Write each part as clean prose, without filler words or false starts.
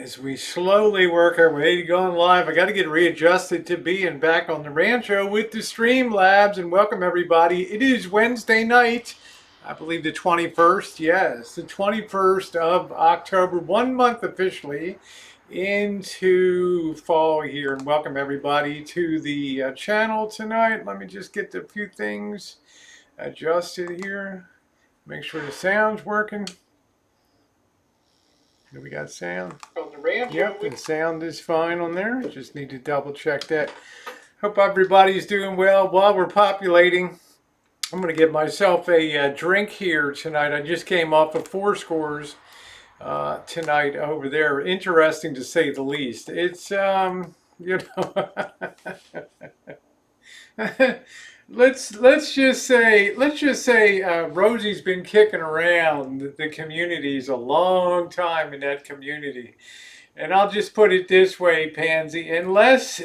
as we slowly work our way to going live. I got to get readjusted to being back on the Rancho with the Streamlabs, and welcome everybody. It is Wednesday night, I believe the 21st. Yes, the 21st of October, 1 month officially into fall here, and welcome everybody to the channel tonight. Let me just get a few things adjusted here. Make sure the sound's working. Do we got sound? On the Rancho. Yep, the sound is fine on there. Just need to double check that. Hope everybody's doing well. While we're populating, I'm going to give myself a drink here tonight. I just came off of Four Scores tonight over there. Interesting to say the least. It's, you know... let's just say Rosie's been kicking around the communities a long time in that community, and I'll just put it this way, Pansy, unless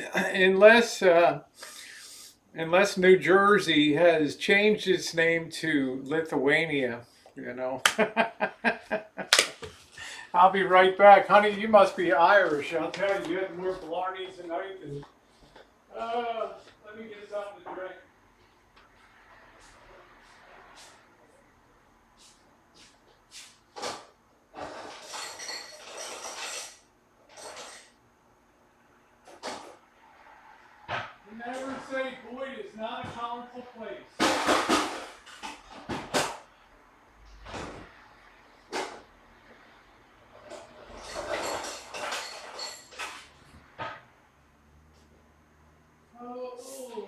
New Jersey has changed its name to Lithuania, you know. I'll be right back, honey. You must be Irish. I'll tell you, you had more blarneys tonight than. Let me get something to drink. Never say BOYT is not a colorful place. Oh.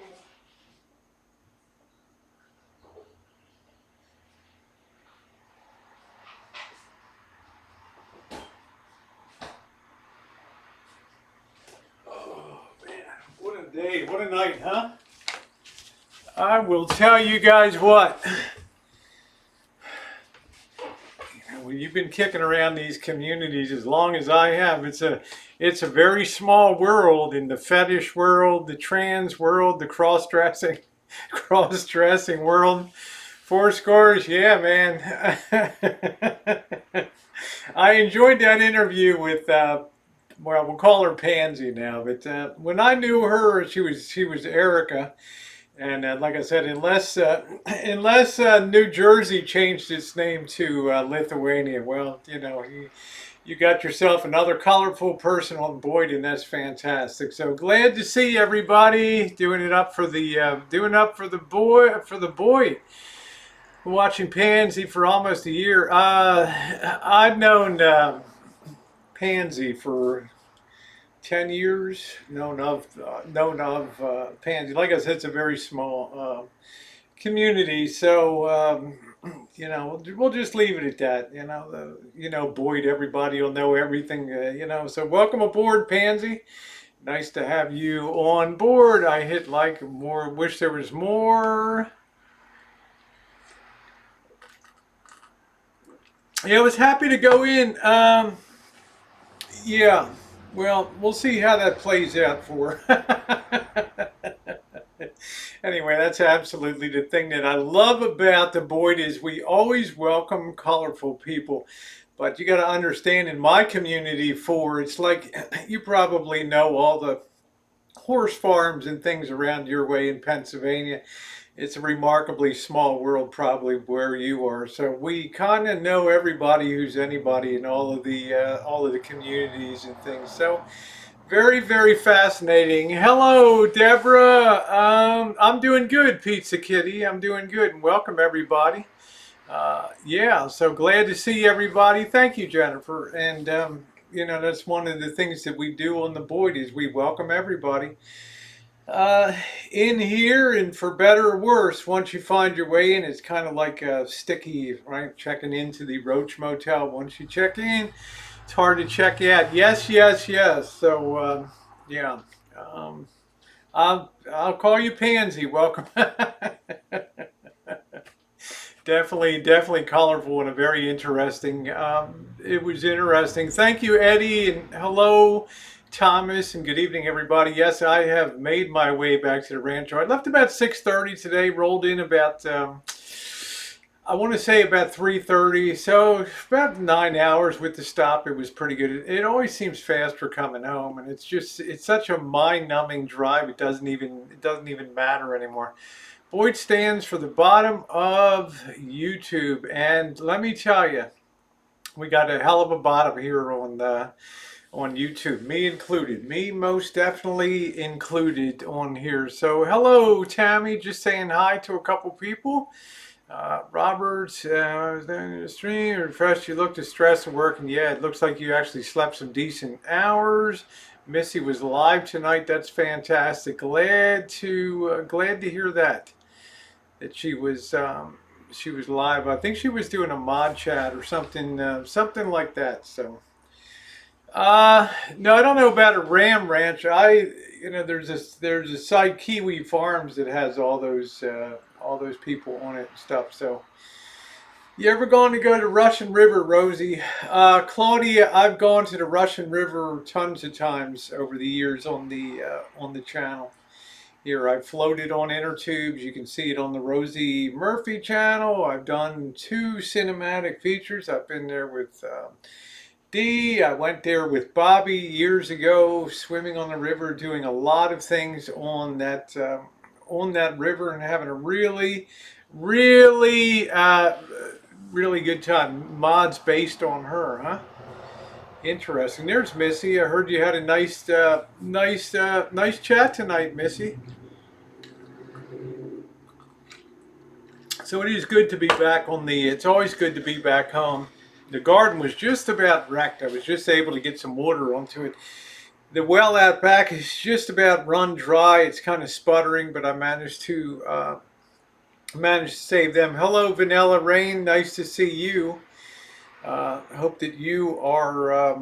What a day, what a night, huh? I will tell you guys what. Well, you've been kicking around these communities as long as I have. It's a very small world, in the fetish world, the trans world, the cross-dressing world. Four Scores, yeah, man. I enjoyed that interview with well, we'll call her Pansy now, but when I knew her, she was Erica, and like I said, unless New Jersey changed its name to Lithuania, well, you know, you got yourself another colorful person on BOYT, and that's fantastic. So glad to see everybody doing it up for the BOYT. Watching Pansy for almost a year. I've known Pansy for 10 years. Known of Pansy. Like I said, it's a very small community, so you know, we'll just leave it at that. You know, BOYT. Everybody will know everything. You know, so welcome aboard, Pansy. Nice to have you on board. I hit like more. Wish there was more. Yeah, I was happy to go in. Yeah, well, we'll see how that plays out for. Anyway, that's absolutely the thing that I love about the BOYT is we always welcome colorful people. But you got to understand, in my community, it's like you probably know all the horse farms and things around your way in Pennsylvania. It's a remarkably small world, probably where you are. So we kind of know everybody who's anybody in all of the communities and things. So very, very fascinating. Hello, Deborah. I'm doing good, Pizza Kitty. I'm doing good, and welcome everybody. Yeah, so glad to see everybody. Thank you, Jennifer. And you know, that's one of the things that we do on the BOYT is we welcome everybody in here, and for better or worse, once you find your way in, it's kind of like a sticky, right? Checking into the Roach Motel. Once you check in, it's hard to check out. Yes, yes, yes. So, yeah. I'll call you Pansy. Welcome. Definitely colorful and a very interesting. It was interesting. Thank you, Eddie, and hello, Thomas, and good evening, everybody. Yes, I have made my way back to the Rancho. I left about 6:30 today, rolled in about I want to say about 3:30, so about 9 hours with the stop. It was pretty good. It always seems faster coming home, and it's such a mind-numbing drive. It doesn't even matter anymore. BOYT stands for the bottom of YouTube, and let me tell you, we got a hell of a bottom here on YouTube, me included, me most definitely included on here. So hello, Tammy, just saying hi to a couple people. Robert, was there in the stream, refreshed, you looked distressed and working. Yeah, it looks like you actually slept some decent hours. Missy was live tonight. That's fantastic. Glad to hear that she was live. I think she was doing a mod chat or something like that. So no, I don't know about a Ram Ranch. There's a site, Kiwi Farms, that has all those people on it and stuff. So you ever gone to go to Russian River, Rosie? Claudia, I've gone to the Russian River tons of times over the years on the channel. Here, I've floated on inner tubes. You can see it on the Rosie Murphy channel. I've done 2 cinematic features. I've been there with D. I went there with Bobby years ago, swimming on the river, doing a lot of things on that river, and having a really good time. Mods based on her, huh? Interesting. There's Missy. I heard you had a nice chat tonight, Missy. So it is good to be back it's always good to be back home. The garden was just about wrecked. I was just able to get some water onto it. The well out back is just about run dry. It's kind of sputtering, but I managed to save them. Hello, Vanilla Rain. Nice to see you. Hope that you are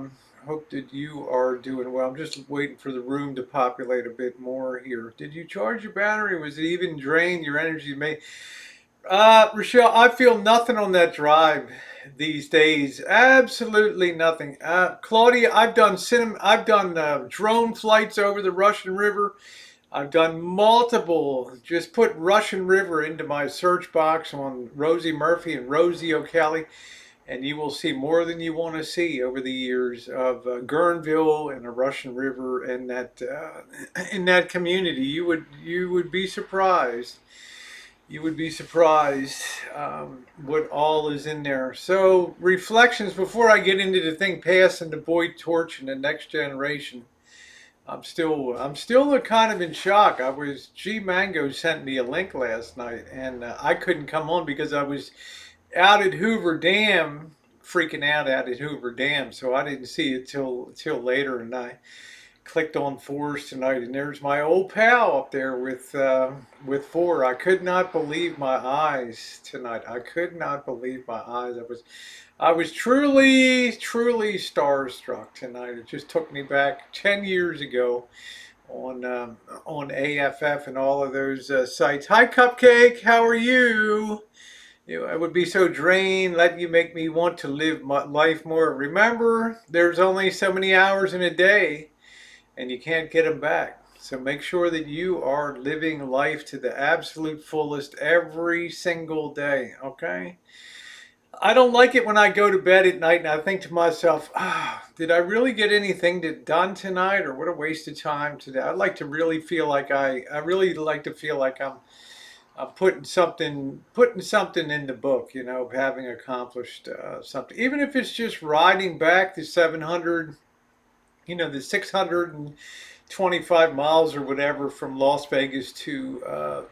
doing well. I'm just waiting for the room to populate a bit more here. Did you charge your battery? Was it even drained? Your energy may. Rochelle, I feel nothing on that drive these days. Absolutely nothing. Claudia, I've done drone flights over the Russian River. I've done multiple. Just put Russian River into my search box on Rosie Murphy and Rosie O'Kelly, and you will see more than you want to see over the years of Guerneville and the Russian River and that in that community. You would be surprised. You would be surprised what all is in there. So reflections before I get into the thing, passing the BOYT torch and the next generation. I'm still kind of in shock. G Mango sent me a link last night, and I couldn't come on because I was out at Hoover Dam, freaking out at Hoover Dam. So I didn't see it till later, and I clicked on fours tonight, and there's my old pal up there with four. I could not believe my eyes tonight. I could not believe my eyes. I was truly starstruck tonight. It just took me back 10 years ago on AFF and all of those sites. Hi, Cupcake. How are you? I would be so drained. Let you make me want to live my life more. Remember, there's only so many hours in a day, and you can't get them back. So make sure that you are living life to the absolute fullest every single day, okay? I don't like it when I go to bed at night and I think to myself, did I really get anything done tonight, or what a waste of time today? I really like to feel like I'm putting something in the book, having accomplished something. Even if it's just riding back the 700, the 625 miles or whatever from Las Vegas to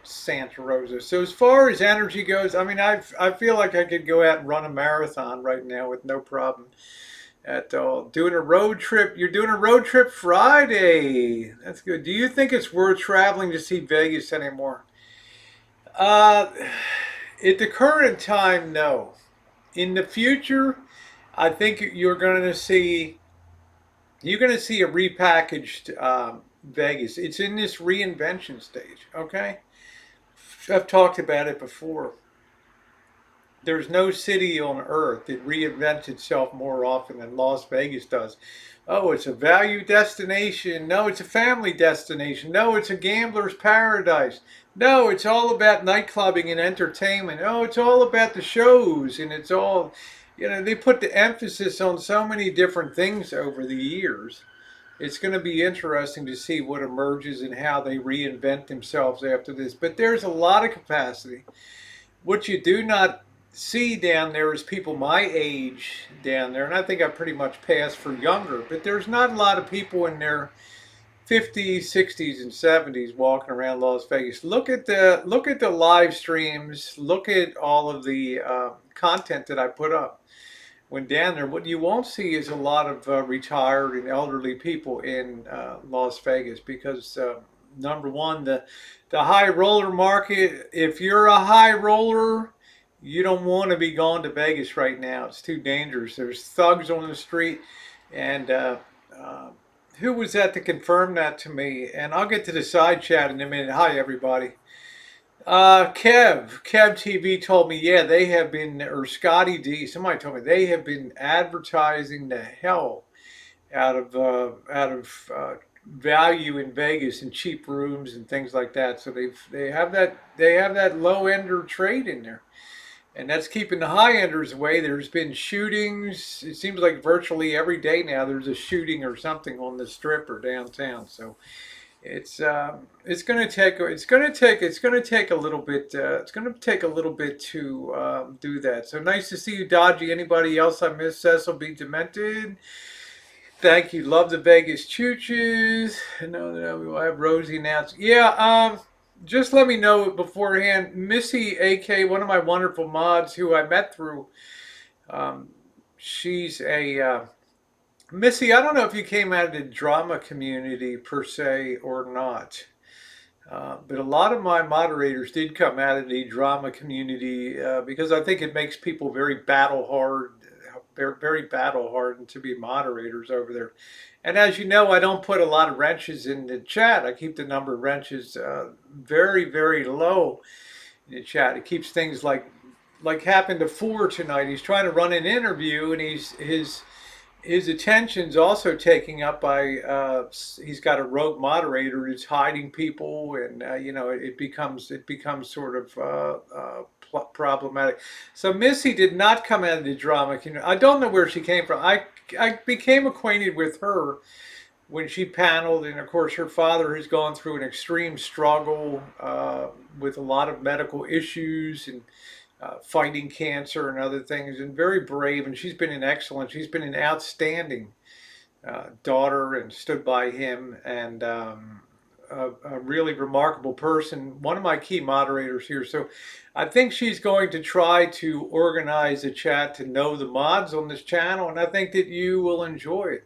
Santa Rosa. So as far as energy goes, I mean, I feel like I could go out and run a marathon right now with no problem at all. Doing a road trip. You're doing a road trip Friday. That's good. Do you think it's worth traveling to see Vegas anymore? Uh, at the current time, no. In the future, I think you're going to see a repackaged Vegas. It's in this reinvention stage. Okay, I've talked about it before. There's no city on earth that reinvents itself more often than Las Vegas does. Oh, it's a value destination. No, it's a family destination. No, it's a gambler's paradise. No, it's all about nightclubbing and entertainment. Oh, it's all about the shows, and it's all, they put the emphasis on so many different things over the years. It's going to be interesting to see what emerges and how they reinvent themselves after this. But there's a lot of capacity. What you do not see down there is people my age down there, and I think I pretty much passed for younger, but there's not a lot of people in their 50s, 60s, and 70s walking around Las Vegas. Look at the live streams. Look at all of the content that I put up when down there. What you won't see is a lot of retired and elderly people in Las Vegas because number one, the high roller market. If you're a high roller, you don't want to be going to Vegas right now. It's too dangerous. There's thugs on the street, and uh, who was that to confirm that to me? And I'll get to the side chat in a minute. Hi, everybody. Kev TV told me, yeah, they have been, or Scotty D, somebody told me they have been advertising the hell out of value in Vegas and cheap rooms and things like that. So they have that low ender trade in there, and that's keeping the high enders away. There's been shootings. It seems like virtually every day now there's a shooting or something on the strip or downtown. So it's going to take a little bit to do that. So nice to see you, Dodgy. Anybody else I missed? Cecil B. Demented. Thank you. Love the Vegas chooches. No, we will have Rosie now. Yeah. Just let me know beforehand. Missy, AK, one of my wonderful mods who I met through. Um, she's a Missy. I don't know if you came out of the drama community per se or not. But a lot of my moderators did come out of the drama community because I think it makes people very battle hard, very, very battle hardened to be moderators over there. And as you know, I don't put a lot of wrenches in the chat. I keep the number of wrenches very, very low in the chat. It keeps things like happened to Four tonight. He's trying to run an interview, and his attention's also taken up by he's got a rogue moderator who's hiding people, and it becomes sort of problematic. So Missy did not come out of the drama community. I don't know where she came from. I became acquainted with her when she paneled, and of course her father has gone through an extreme struggle with a lot of medical issues and fighting cancer and other things, and very brave. And she's been an excellent, she's been an outstanding daughter and stood by him, and a really remarkable person. One of my key moderators here. So I think she's going to try to organize a chat to know the mods on this channel, and I think that you will enjoy it.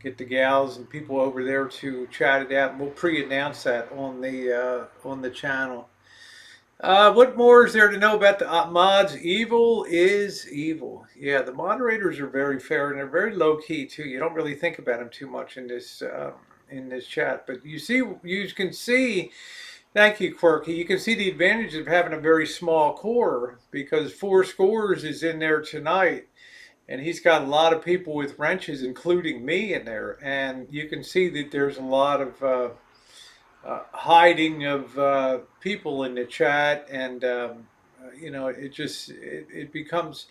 Get the gals and people over there to chat it out, and we'll pre-announce that on the channel. What more is there to know about the mods? Evil is evil. Yeah, the moderators are very fair and they're very low key too. You don't really think about them too much in this chat, but you can see. Thank you, Quirky. You can see the advantage of having a very small core because Four Scores is in there tonight, and he's got a lot of people with wrenches, including me, in there, and you can see that there's a lot of hiding of people in the chat, and it becomes,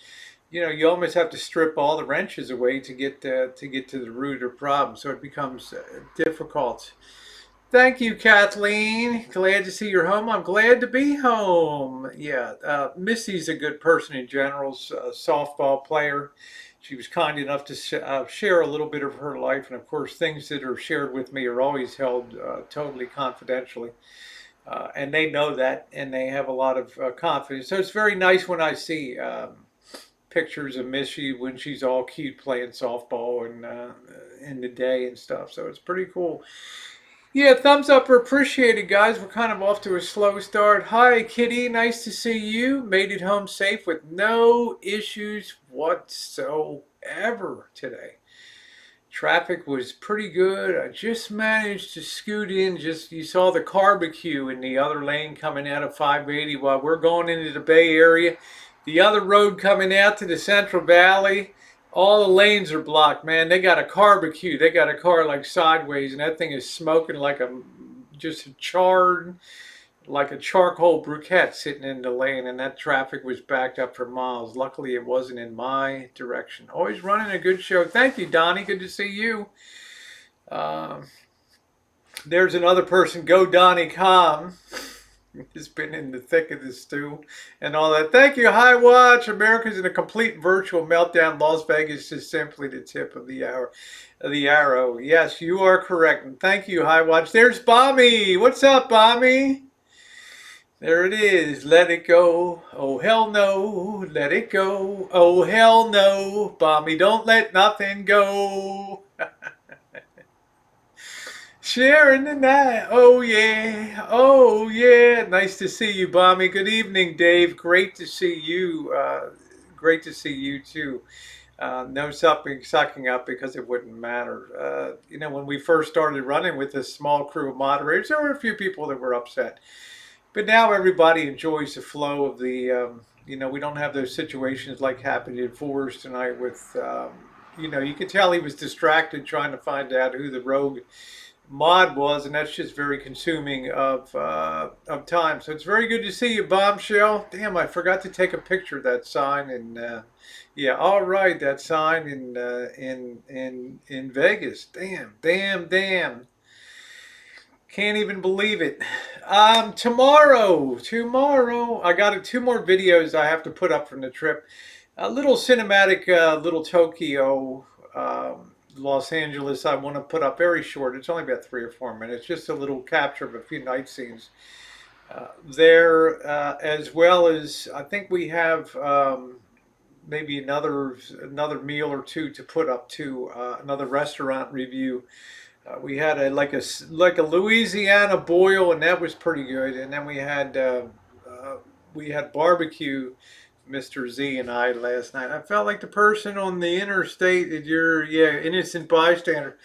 you almost have to strip all the wrenches away to get to the root of the problem. So it becomes difficult. Thank you, Kathleen. Glad to see you're home. I'm glad to be home. Yeah, Missy's a good person in general, softball player. She was kind enough to share a little bit of her life, and of course, things that are shared with me are always held totally confidentially. And they know that, and they have a lot of confidence. So it's very nice when I see pictures of Missy when she's all cute playing softball and in the day and stuff. So it's pretty cool. Yeah, thumbs up are appreciated, guys. We're kind of off to a slow start. Hi, Kitty. Nice to see you. Made it home safe with no issues whatsoever today. Traffic was pretty good. I just managed to scoot in. You saw the barbecue in the other lane coming out of 580 while we're going into the Bay Area. The other road coming out to the Central Valley, all the lanes are blocked, man. They got a barbecue. They got a car like sideways, and that thing is smoking like a just a charred, like a charcoal briquette sitting in the lane, and that traffic was backed up for miles. Luckily, it wasn't in my direction. Always running a good show. Thank you, Donnie. Good to see you. Uh, there's another person. Go, Donnie Com. He's been in the thick of this stew and all that. Thank you, High Watch. America's in a complete virtual meltdown. Las Vegas is simply the tip of the hour, of the arrow. Yes, you are correct. And thank you, High Watch. There's Bommy. What's up, Bommy? There it is. Let it go. Oh, hell no. Let it go. Oh, hell no. Bommy, don't let nothing go. Sharing the night. Oh, yeah. Oh, yeah. Nice to see you, Bommy. Good evening, Dave. Great to see you. Great to see you, too. No sucking up because it wouldn't matter. When we first started running with this small crew of moderators, there were a few people that were upset. But now everybody enjoys the flow of the, we don't have those situations like happened in Forest tonight with, you could tell he was distracted trying to find out who the rogue mod was, and that's just very consuming of time. So it's very good to see you, Bombshell. Damn, I forgot to take a picture of that sign, and yeah, all right, that sign in Vegas. Damn. Can't even believe it. Tomorrow, I got two more videos I have to put up from the trip. A little cinematic, little Tokyo, Los Angeles. I want to put up very short. It's only about 3 or 4 minutes. Just a little capture of a few night scenes there, as well as I think we have maybe another meal or two to put up to another restaurant review. We had like a Louisiana boil, and that was pretty good. And then we had barbecue, Mr. Z and I last night. I felt like the person on the interstate that you're, innocent bystander.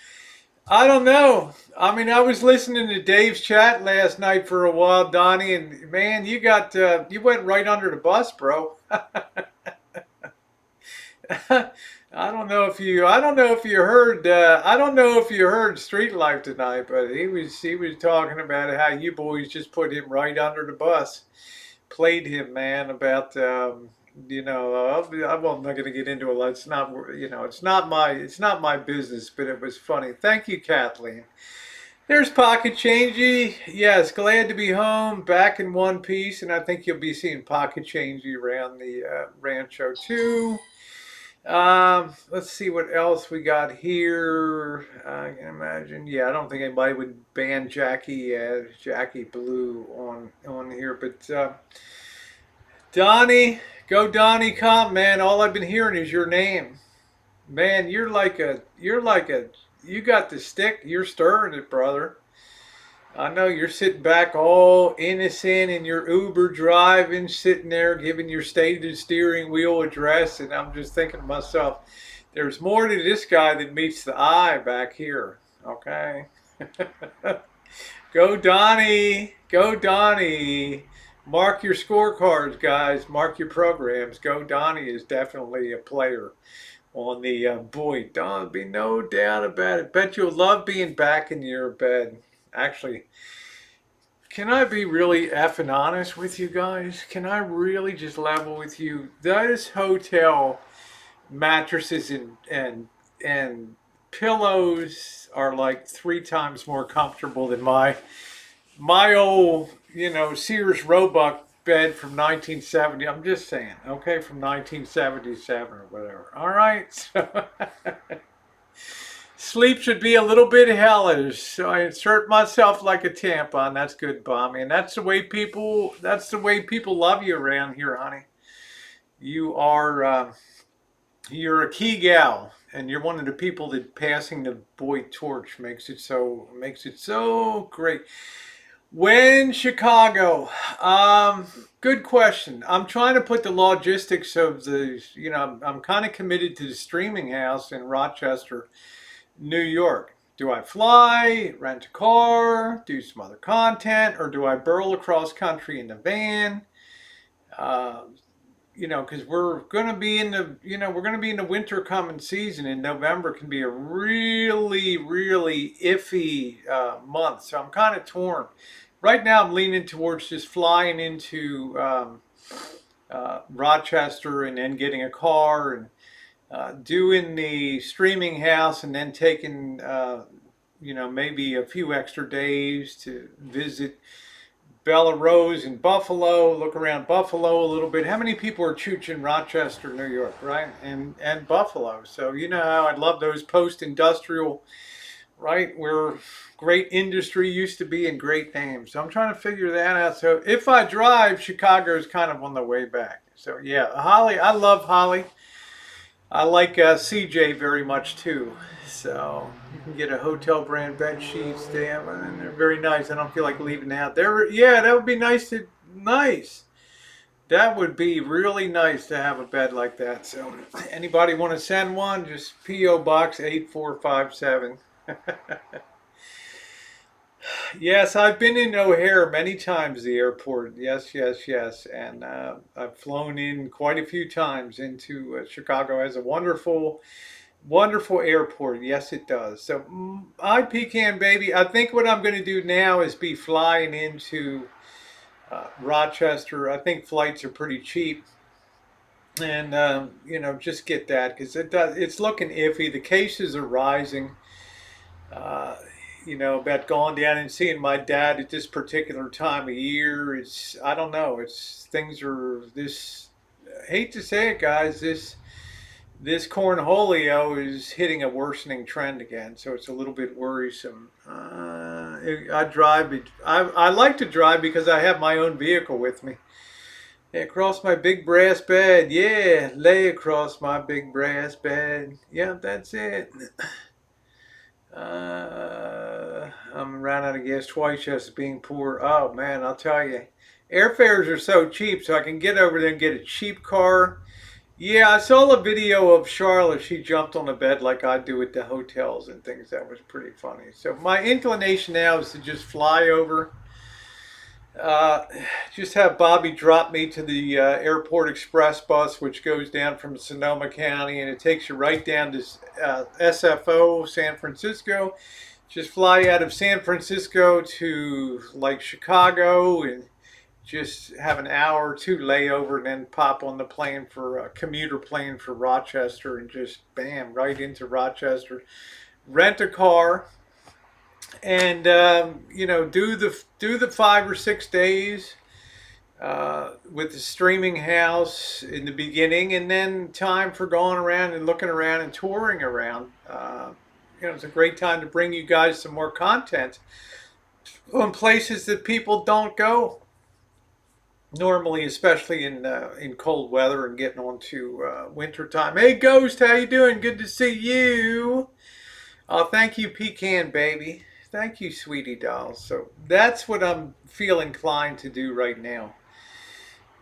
I don't know. I mean, I was listening to Dave's chat last night for a while, Donnie, and man, you went right under the bus, bro. I don't know if you heard Street Life tonight, but he was talking about how you boys just put him right under the bus, played him, man, about I'm not going to get into it. It's not it's not my business, but it was funny. Thank you, Kathleen. There's Pocket Changey. Yes, glad to be home, back in one piece, and I think you'll be seeing Pocket Changey around the Rancho too. Let's see what else we got here. I can imagine. Yeah, I don't think anybody would ban Jackie Blue on here, but Donnie, go Donnie, come, man. All I've been hearing is your name, man. You got the stick. You're stirring it, brother. I know you're sitting back all innocent in your Uber driving, sitting there giving your stated steering wheel address, and I'm just thinking to myself, there's more to this guy than meets the eye back here. Okay. Go Donnie. Go Donnie. Mark your scorecards, guys. Mark your programs. Go Donnie is definitely a player on the BOYT. There'll be no doubt about it. Bet you'll love being back in your bed. Actually, can I be really effing honest with you guys? Can I really just level with you? Those hotel mattresses and pillows are like 3 times more comfortable than my old, Sears Roebuck bed from 1970. I'm just saying, okay, from 1977 or whatever. All right. So sleep should be a little bit hellish, so I insert myself like a tampon. That's good, Bommy, and that's the way people love you around here, honey. You are you're a key gal, and you're one of the people that passing the BOYT torch makes it so great. When Chicago? Good question. I'm trying to put the logistics of the, I'm kind of committed to the streaming house in Rochester, New York. Do I fly, rent a car, do some other content, or do I burl across country in the van? because we're going to be in the, we're going to be in the winter coming season, and November can be a really, really iffy month. So I'm kind of torn. Right now, I'm leaning towards just flying into Rochester and then getting a car and doing the streaming house and then taking, maybe a few extra days to visit Bella Rose in Buffalo, look around Buffalo a little bit. How many people are chooching Rochester, New York, right? And Buffalo. So you know how I love those post-industrial, right, where great industry used to be and great names. So I'm trying to figure that out. So if I drive, Chicago is kind of on the way back. So yeah, Holly, I love Holly. I like CJ very much too. So you can get a hotel brand bed sheets. And they're very nice. I don't feel like leaving out there. Yeah, that would be nice. That would be really nice to have a bed like that. So anybody want to send one? Just PO Box 8457. Yes, I've been in O'Hare many times, the airport. Yes, yes, yes. And I've flown in quite a few times into Chicago. Has a wonderful, wonderful airport. Yes, it does. So, I pecan baby. I think what I'm going to do now is be flying into Rochester. I think flights are pretty cheap. And, just get that because it's looking iffy. The cases are rising. uh, about going down and seeing my dad at this particular time of year. I don't know. Things are this, I hate to say it, guys, this cornholio is hitting a worsening trend again. So it's a little bit worrisome. I like to drive because I have my own vehicle with me. Across my big brass bed. Yeah, lay across my big brass bed. Yeah, that's it. I'm ran out of gas twice just being poor. Oh man, I'll tell you, airfares are so cheap, so I can get over there and get a cheap car. Yeah, I saw a video of Charlotte. She jumped on the bed like I do at the hotels and things. That was pretty funny. So my inclination now is to just fly over. Uh, just have Bobby drop me to the airport express bus, which goes down from Sonoma County, and it takes you right down to SFO, San Francisco. Just fly out of San Francisco to like Chicago and just have an hour or two layover and then pop on the plane for a commuter plane for Rochester and just bam, right into Rochester. Rent a car and do the 5 or 6 days with the streaming house in the beginning, and then time for going around and looking around and touring around. It's a great time to bring you guys some more content on places that people don't go normally, especially in cold weather and getting on to winter time. Hey, Ghost, how you doing? Good to see you. Oh, thank you, Pecan Baby. Thank you, sweetie doll. So that's what I'm feel inclined to do right now.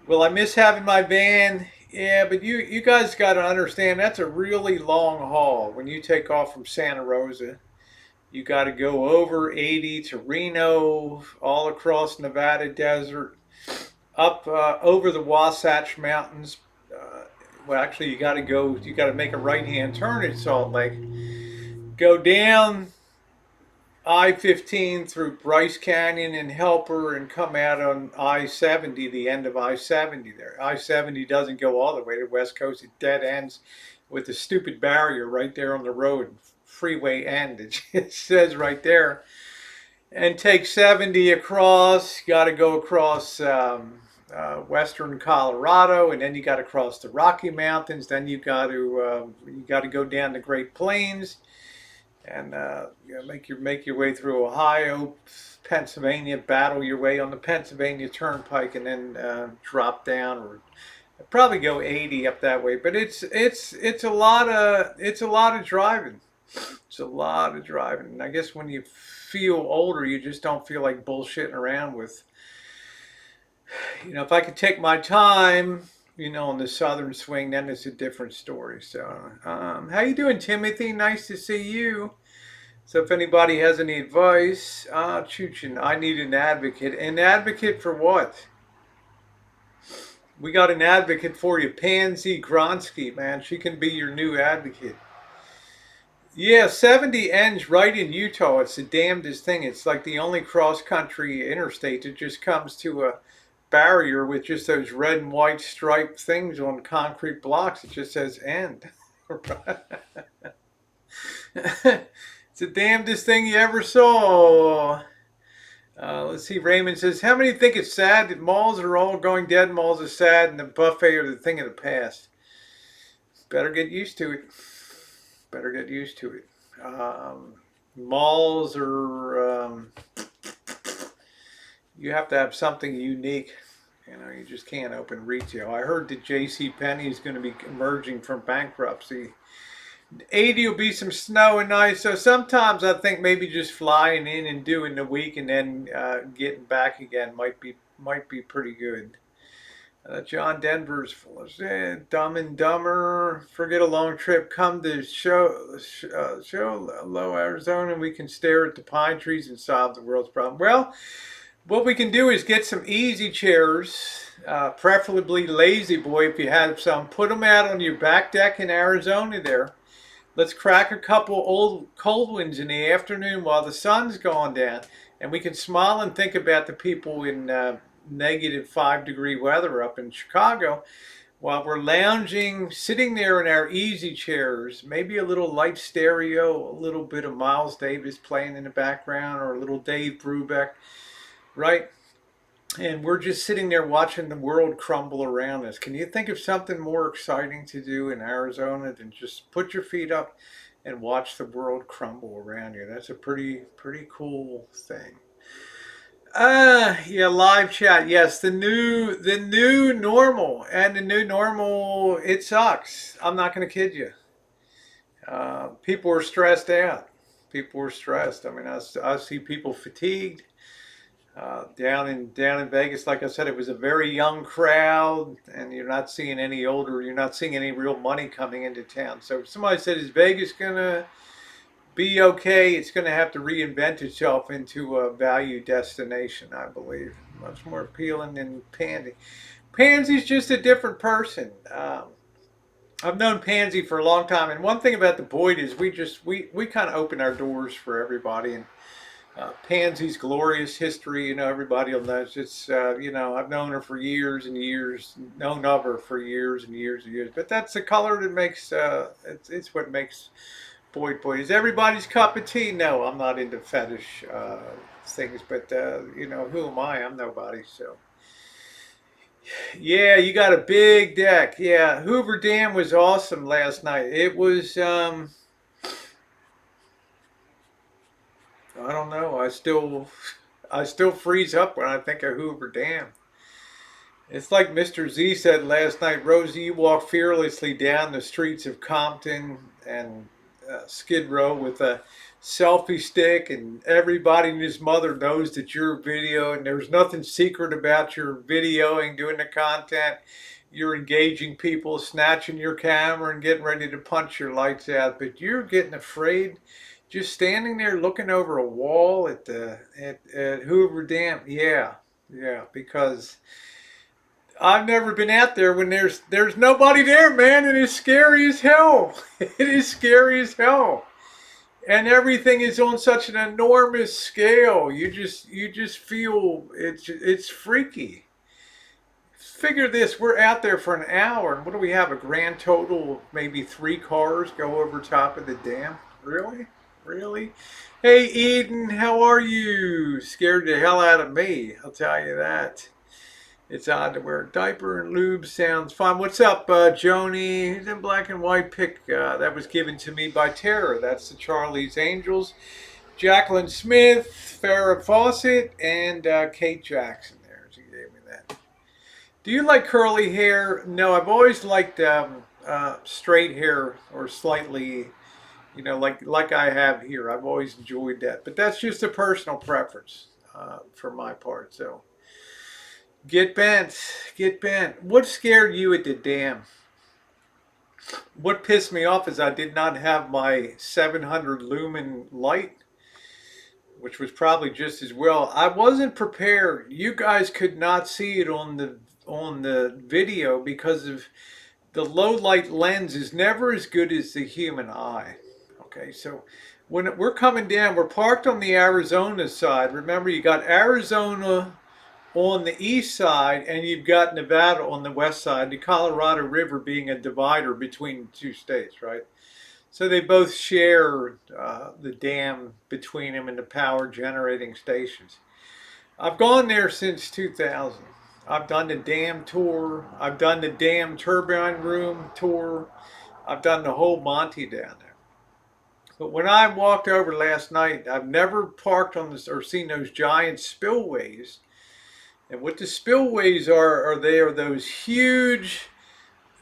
Will I miss having my van? Yeah, but you guys got to understand that's a really long haul. When you take off from Santa Rosa, you got to go over 80 to Reno, all across Nevada desert, up over the Wasatch Mountains. Well, actually, you got to make a right-hand turn at Salt Lake. Go down I-15 through Bryce Canyon and Helper and come out on I-70, the end of I-70 there. I-70 doesn't go all the way to the West Coast. It dead ends with the stupid barrier right there on the road, freeway end. It says right there. And take 70 across. Got to go across western Colorado, and then you got to cross the Rocky Mountains. Then you got to go down the Great Plains. And make your way through Ohio, Pennsylvania, battle your way on the Pennsylvania Turnpike, and then drop down, or probably go 80 up that way. But it's a lot of driving. It's a lot of driving. And I guess when you feel older, you just don't feel like bullshitting around with. If I could take my time, on the southern swing, then it's a different story. So, how you doing, Timothy? Nice to see you. So if anybody has any advice, Chuchin, I need an advocate. An advocate for what? We got an advocate for you, Pansy Gronsky, man. She can be your new advocate. Yeah, 70 ends right in Utah. It's the damnedest thing. It's like the only cross-country interstate that just comes to a barrier with just those red and white striped things on concrete blocks. It just says end. It's the damnedest thing you ever saw. Let's see. Raymond says, how many think it's sad that malls are all going dead? Malls are sad and the buffet are the thing of the past. Better get used to it. Better get used to it. Malls are, you have to have something unique. You know, you just can't open retail. I heard that J.C. Penney is going to be emerging from bankruptcy. 80 will be some snow and ice. So sometimes I think maybe just flying in and doing the week and then getting back again might be pretty good. John Denver's full of Dumb and Dumber. Forget a long trip. Come to show low Arizona, and we can stare at the pine trees and solve the world's problem. Well, what we can do is get some easy chairs, preferably lazy boy if you have some. Put them out on your back deck in Arizona there. Let's crack a couple old cold ones in the afternoon while the sun's going down, and we can smile and think about the people in -5-degree weather up in Chicago while we're lounging, sitting there in our easy chairs, maybe a little light stereo, a little bit of Miles Davis playing in the background, or a little Dave Brubeck, right? And we're just sitting there watching the world crumble around us. Can you think of something more exciting to do in Arizona than just put your feet up and watch the world crumble around you? That's a pretty cool thing. Yeah, live chat. Yes, the new normal, and the new normal, it sucks. I'm not going to kid you. People are stressed out. People are stressed. I mean, I see people fatigued. Down in Vegas, like I said, it was a very young crowd, and you're not seeing any older. You're not seeing any real money coming into town. So if somebody said, "Is Vegas gonna be okay?" It's gonna have to reinvent itself into a value destination, I believe. Much more appealing than Pansy. Pansy's just a different person. I've known Pansy for a long time, and one thing about the BOYT is we kind of open our doors for everybody, and Pansy's glorious history, everybody will know. It's, I've known her for years and years, known of her for years and years and years. But that's the color that makes, it's what makes BOYT BOYT. Is everybody's cup of tea? No, I'm not into fetish things, but, who am I? I'm nobody, so. Yeah, you got a big deck. Yeah, Hoover Dam was awesome last night. It was, I don't know. I still freeze up when I think of Hoover Dam. It's like Mr. Z said last night, Rosie, you walk fearlessly down the streets of Compton and Skid Row with a selfie stick, and everybody and his mother knows that you're video, and there's nothing secret about your videoing, doing the content. You're engaging people, snatching your camera and getting ready to punch your lights out, but you're getting afraid just standing there looking over a wall at Hoover Dam. Yeah, yeah, because I've never been out there when there's nobody there, man. It is scary as hell. It is scary as hell, and everything is on such an enormous scale. You just feel it's freaky. Figure this: we're out there for an hour, and what do we have? A grand total of maybe 3 cars go over top of the dam. Really? Really? Hey, Eden, how are you? Scared the hell out of me, I'll tell you that. It's odd to wear a diaper and lube. Sounds fun. What's up, Joni? He's in black and white pick. That was given to me by Tara. That's the Charlie's Angels. Jacqueline Smith, Farrah Fawcett, and Kate Jackson there. She gave me that. Do you like curly hair? No, I've always liked straight hair, or slightly, like I have here. I've always enjoyed that. But that's just a personal preference for my part. So get bent. Get bent. What scared you at the dam? What pissed me off is I did not have my 700 lumen light, which was probably just as well. I wasn't prepared. You guys could not see it on the video because of the low light lens is never as good as the human eye. Okay, so when we're coming down, we're parked on the Arizona side. Remember, you got Arizona on the east side and you've got Nevada on the west side, the Colorado River being a divider between the two states, right? So they both share the dam between them and the power generating stations. I've gone there since 2000. I've done the dam tour. I've done the dam turbine room tour. I've done the whole Monty down there. But when I walked over last night, I've never parked on this or seen those giant spillways. And what the spillways are they are those huge,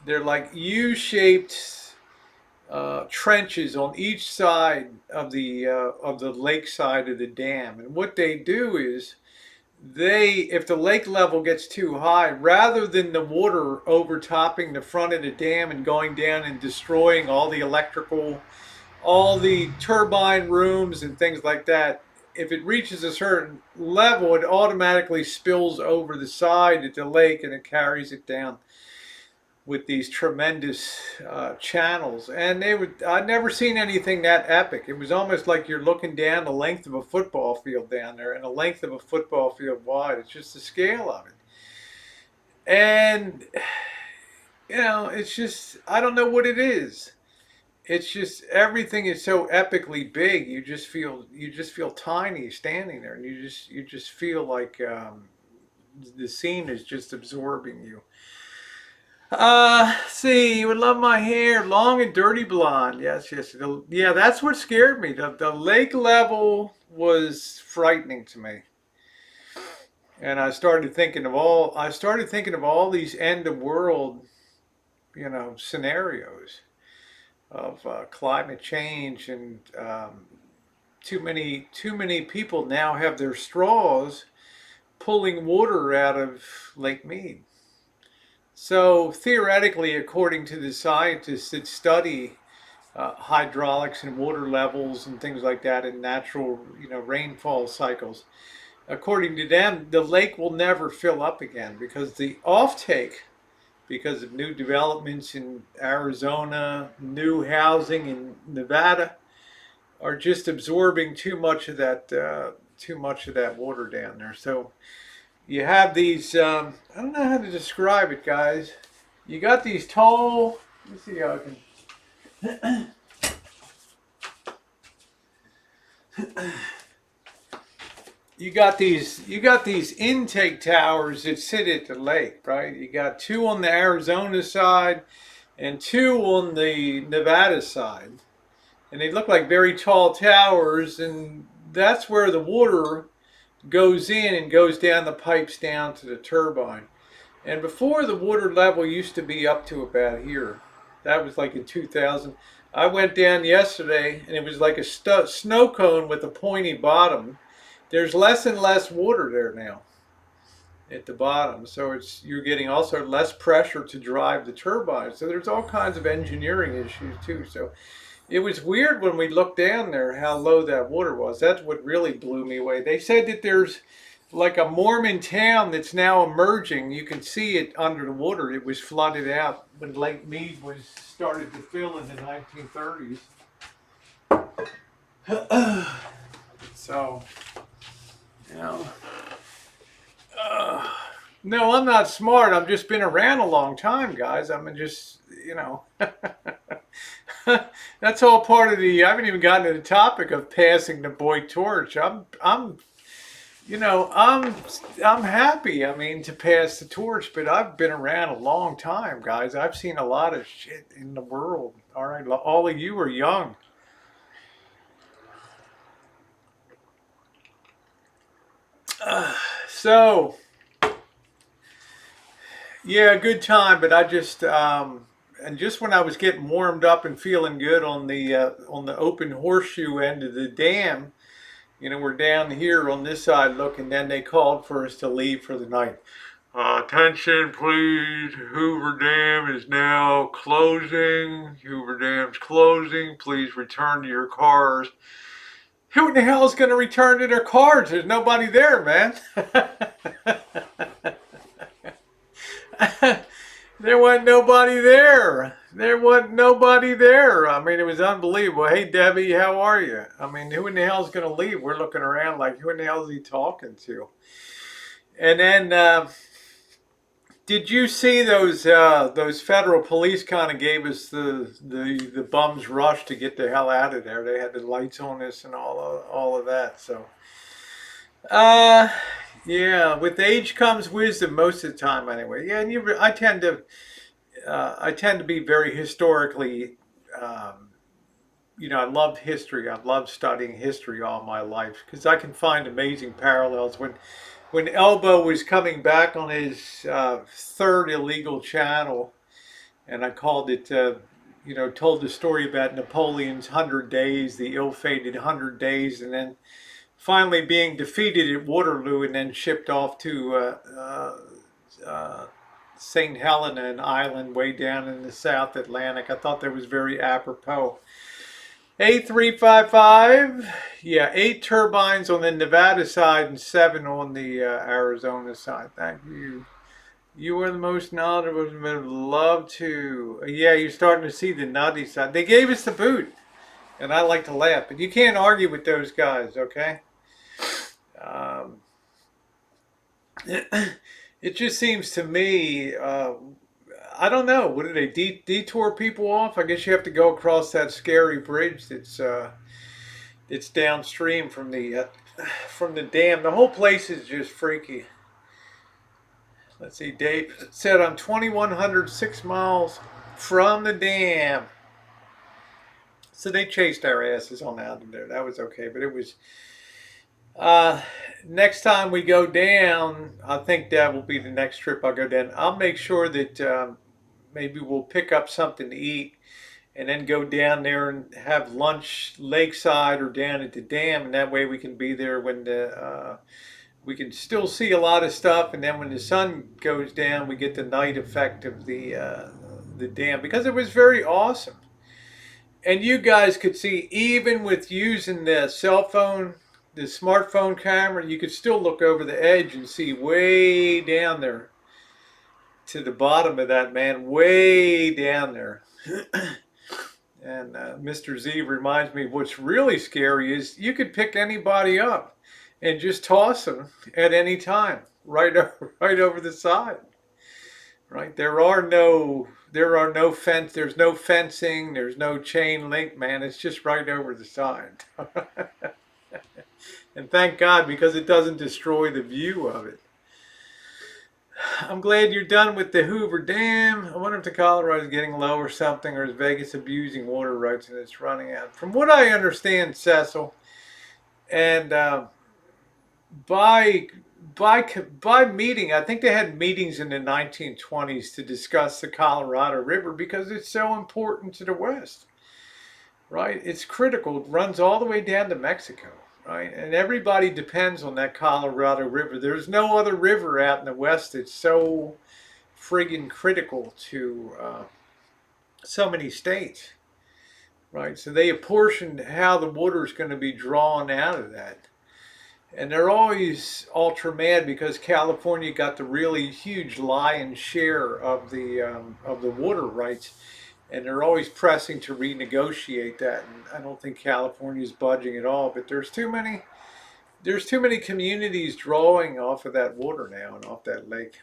they're like U-shaped trenches on each side of the lake side of the dam. And what they do is if the lake level gets too high, rather than the water overtopping the front of the dam and going down and destroying all the electrical, all the turbine rooms and things like that, if it reaches a certain level, it automatically spills over the side of the lake and it carries it down with these tremendous channels. And I'd never seen anything that epic. It was almost like you're looking down the length of a football field down there and the length of a football field wide. It's just the scale of it. And, it's just, I don't know what it is. It's just everything is so epically big. You just feel tiny standing there, and you just feel like the scene is just absorbing you. See, you would love my hair, long and dirty blonde. Yes, yes. Yeah, that's what scared me. The lake level was frightening to me. And I started thinking of all these end of world, scenarios of climate change, and too many people now have their straws pulling water out of Lake Mead. So theoretically, according to the scientists that study hydraulics and water levels and things like that in natural, rainfall cycles, according to them, the lake will never fill up again because the offtake, because of new developments in Arizona, new housing in Nevada, are just absorbing too much of that water down there. So you have these, I don't know how to describe it, guys. You got these tall, let me see how I can. You got these intake towers that sit at the lake, right? You got two on the Arizona side and two on the Nevada side. And they look like very tall towers, and that's where the water goes in and goes down the pipes down to the turbine. And before, the water level used to be up to about here. That was like in 2000. I went down yesterday and it was like a snow cone with a pointy bottom. There's less and less water there now at the bottom. So you're getting also less pressure to drive the turbine. So there's all kinds of engineering issues too. So it was weird when we looked down there how low that water was. That's what really blew me away. They said that there's like a Mormon town that's now emerging. You can see it under the water. It was flooded out when Lake Mead was started to fill in the 1930s. So, no, I'm not smart. I've just been around a long time, guys. I'm just, that's all part of I haven't even gotten to the topic of passing the BOYT torch. I'm happy, to pass the torch, but I've been around a long time, guys. I've seen a lot of shit in the world. All right, all of you are young. So, yeah, good time, but I just, and just when I was getting warmed up and feeling good on the open horseshoe end of the dam, we're down here on this side looking, then they called for us to leave for the night. Attention, please. Hoover Dam is now closing. Hoover Dam's closing. Please return to your cars. Who in the hell is going to return to their cars? There's nobody there, man. There wasn't nobody there. There wasn't nobody there. I mean, it was unbelievable. Hey, Debbie, how are you? I mean, who in the hell's going to leave? We're looking around like, who in the hell is he talking to? And then, did you see those federal police kind of gave us the bums rush to get the hell out of there? They had the lights on us and all of that. So, uh, yeah, with age comes wisdom most of the time, anyway. Yeah, and I tend to be very historically, um, I love history. I've loved studying history all my life because I can find amazing parallels. When Elbow was coming back on his third illegal channel, and I called it, told the story about Napoleon's 100 days, the ill-fated 100 days, and then finally being defeated at Waterloo and then shipped off to uh, St. Helena, an island way down in the South Atlantic. I thought that was very apropos. A355, yeah, 8 turbines on the Nevada side and 7 on the Arizona side. Thank you. You are the most knowledgeable. Would love to. Yeah, you're starting to see the nutty side. They gave us the boot, and I like to laugh, but you can't argue with those guys, okay? Um, it just seems to me, I don't know. What do they detour people off? I guess you have to go across that scary bridge that's downstream from the dam. The whole place is just freaky. Let's see, Dave said I'm 2,100 6 miles from the dam. So they chased our asses on out of there. That was okay, but it was uh, next time we go down, I think that will be the next trip I'll go down. I'll make sure that maybe we'll pick up something to eat and then go down there and have lunch lakeside or down at the dam, and that way we can be there when we can still see a lot of stuff, and then when the sun goes down, we get the night effect of the dam because it was very awesome. And you guys could see, even with using the cell phone, the smartphone camera, you could still look over the edge and see way down there to the bottom of that, man, way down there. And Mr. Z reminds me what's really scary is you could pick anybody up and just toss them at any time, right over the side. Right? There's no fencing, there's no chain link, man. It's just right over the side. And thank God, because it doesn't destroy the view of it. I'm glad you're done with the Hoover Dam. I wonder if the Colorado is getting low or something, or is Vegas abusing water rights and it's running out. From what I understand, Cecil, and by by meeting, I think they had meetings in the 1920s to discuss the Colorado River because it's so important to the West, right? It's critical. It runs all the way down to Mexico, right? And everybody depends on that Colorado River. There's no other river out in the West that's so friggin' critical to so many states, right? So they apportioned how the water is going to be drawn out of that. And they're always ultra mad because California got the really huge lion's share of the water rights, and they're always pressing to renegotiate that. And I don't think California is budging at all. But there's too many communities drawing off of that water now and off that lake.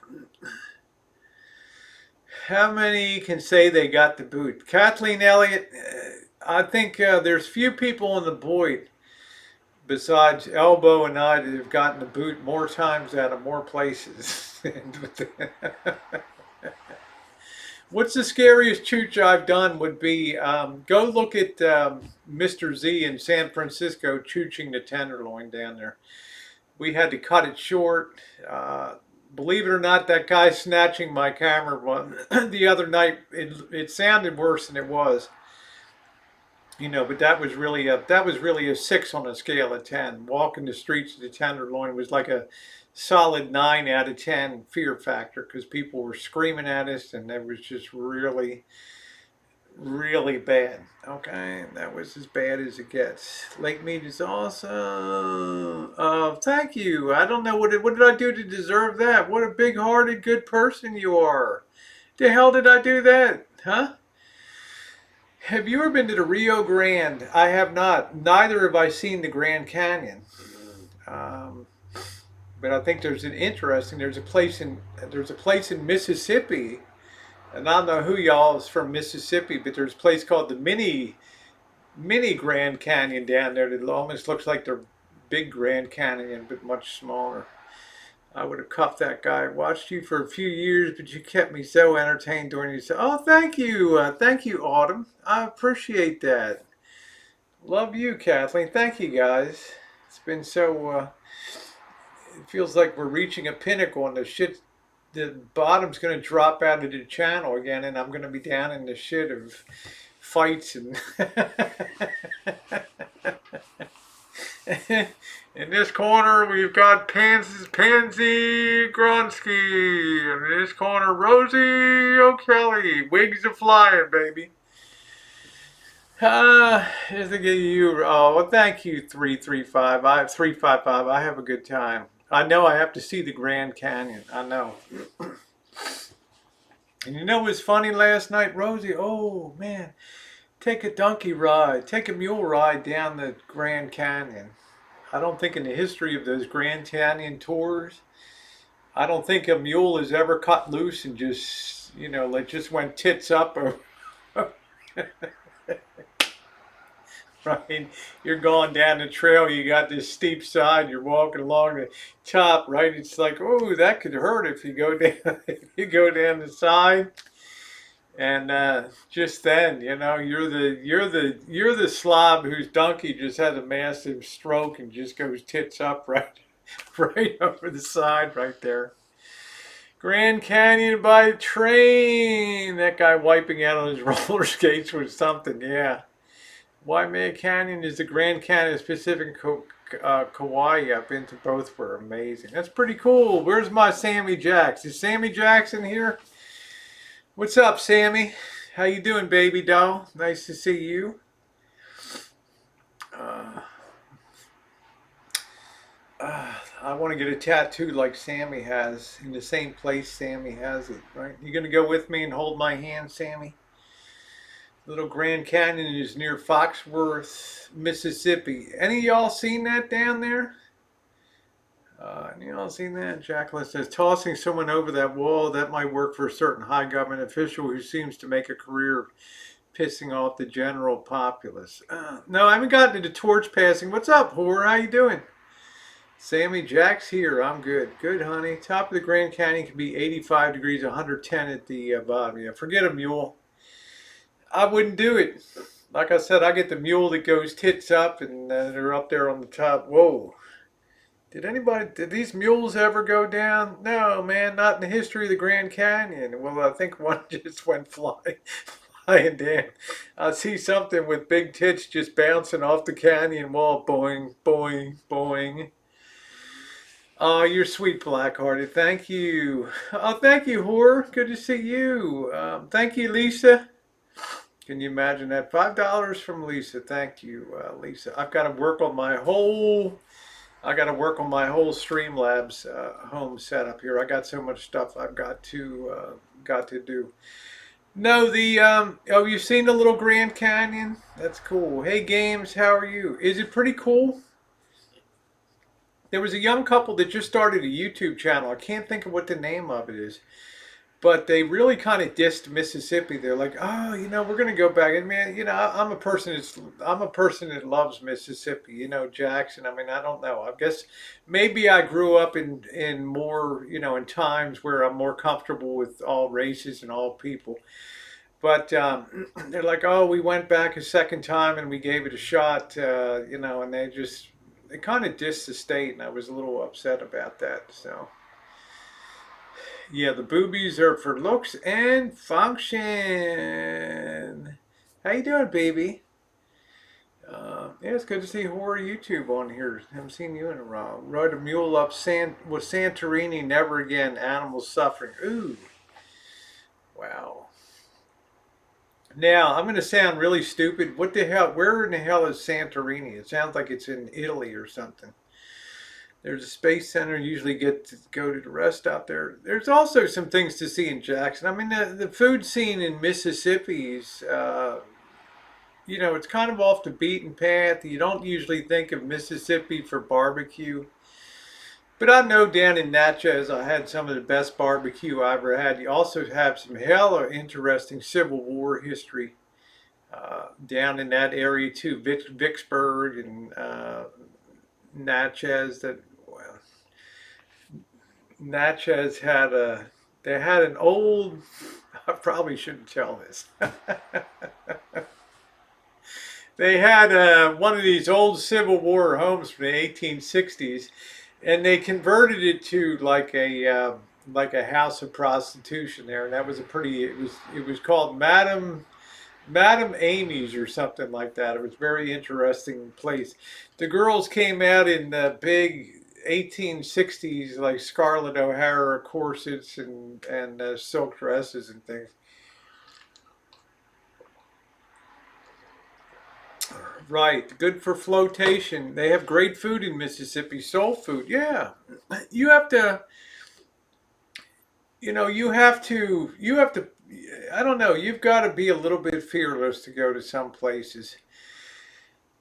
How many can say they got the boot? Kathleen Elliott, I think there's few people in the BOYT besides Elbow and I that have gotten the boot more times out of more places. What's the scariest chooch I've done would be go look at Mr. Z in San Francisco chooching the tenderloin down there. We had to cut it short. Believe it or not, that guy snatching my camera the other night, it sounded worse than it was. But that was really a 6 on a scale of 10. Walking the streets of the Tenderloin was like a solid 9 out of 10 fear factor because people were screaming at us, and it was just really, really bad. Okay, that was as bad as it gets. Lake meat is awesome. Thank you. I don't know what did I do to deserve that? What a big-hearted, good person you are. The hell did I do that? Huh? Have you ever been to the Rio Grande? I have not. Neither have I seen the Grand Canyon. Um, but I think there's an interesting. There's a place in Mississippi, and I don't know who y'all is from Mississippi, but there's a place called the mini Grand Canyon down there that almost looks like the big Grand Canyon, but much smaller. I would have cuffed that guy. I watched you for a few years, but you kept me so entertained during you. Oh, thank you, Autumn. I appreciate that. Love you, Kathleen. Thank you, guys. It's been so. It feels like we're reaching a pinnacle, and the bottom's going to drop out of the channel again, and I'm going to be down in the shit of fights and. In this corner, we've got Pansy Gronsky. In this corner, Rosie O'Kelly. Wigs are flying, baby. Just to get you. Oh, well, thank you, 335. 355. I have a good time. I know I have to see the Grand Canyon. I know. And you know what was funny last night, Rosie? Oh, man. Take a donkey ride. Take a mule ride down the Grand Canyon. I don't think in the history of those Grand Canyon tours, I don't think a mule has ever cut loose and just, like just went tits up. Right? You're going down the trail, you got this steep side, you're walking along the top, right? It's like, oh, that could hurt if you go down, if you go down the side. And just then, you're the slob whose donkey just had a massive stroke and just goes tits up right over the side right there. Grand Canyon by train. That guy wiping out on his roller skates was something, yeah. Waimea Canyon is the Grand Canyon Pacific Kauai. I've been to both, were amazing. That's pretty cool. Where's my Sammy Jacks? Is Sammy Jackson here? What's up, Sammy? How you doing, baby doll? Nice to see you. I want to get a tattoo like Sammy has, in the same place Sammy has it, right? You gonna go with me and hold my hand, Sammy? Little Grand Canyon is near Foxworth, Mississippi. Any of y'all seen that down there? Any of y'all seen that? Jacqueline says, tossing someone over that wall, that might work for a certain high government official who seems to make a career of pissing off the general populace. No, I haven't gotten into torch passing. What's up, whore? How you doing? Sammy Jack's here. I'm good. Good, honey. Top of the Grand Canyon can be 85 degrees, 110 at the bottom. Yeah, forget a mule. I wouldn't do it. Like I said, I get the mule that goes tits up and they're up there on the top. Whoa. Did these mules ever go down? No, man, not in the history of the Grand Canyon. Well, I think one just went flying down. I see something with big tits just bouncing off the canyon wall. Boing, boing, boing. Oh, you're sweet, Blackhearted. Thank you. Oh, thank you, whore. Good to see you. Thank you, Lisa. Can you imagine that? $5 from Lisa. Thank you, Lisa. I've got to work on my whole Streamlabs home setup here. I got so much stuff I've got to do. No, you've seen the little Grand Canyon? That's cool. Hey, Games, how are you? Is it pretty cool? There was a young couple that just started a YouTube channel. I can't think of what the name of it is. But they really kind of dissed Mississippi. They're like, oh, we're gonna go back. And man, I'm a person that loves Mississippi. Jackson. I mean, I don't know. I guess maybe I grew up in more, in times where I'm more comfortable with all races and all people. But they're like, oh, we went back a second time and we gave it a shot. And they kind of dissed the state, and I was a little upset about that. So. Yeah, the boobies are for looks and function. How you doing, baby? Yeah, it's good to see horror YouTube on here. Haven't seen you in a while. Rode a mule up with Santorini. Never again. Animals suffering. Ooh. Wow. Now, I'm going to sound really stupid. What the hell? Where in the hell is Santorini? It sounds like it's in Italy or something. There's a space center. Usually get to go to the rest out there. There's also some things to see in Jackson. I mean, the food scene in Mississippi's, it's kind of off the beaten path. You don't usually think of Mississippi for barbecue. But I know down in Natchez, I had some of the best barbecue I ever had. You also have some hella interesting Civil War history down in that area too, Vicksburg and Natchez. Well, Natchez they had an old. I probably shouldn't tell this. They had one of these old Civil War homes from the 1860s, and they converted it to like a house of prostitution there, and that was a pretty. It was called Madam Amy's or something like that. It was a very interesting place. The girls came out in big 1860s like Scarlett O'Hara corsets and silk dresses and things. Right, good for flotation. They have great food in Mississippi, soul food. Yeah, you have to, you have to. I don't know. You've got to be a little bit fearless to go to some places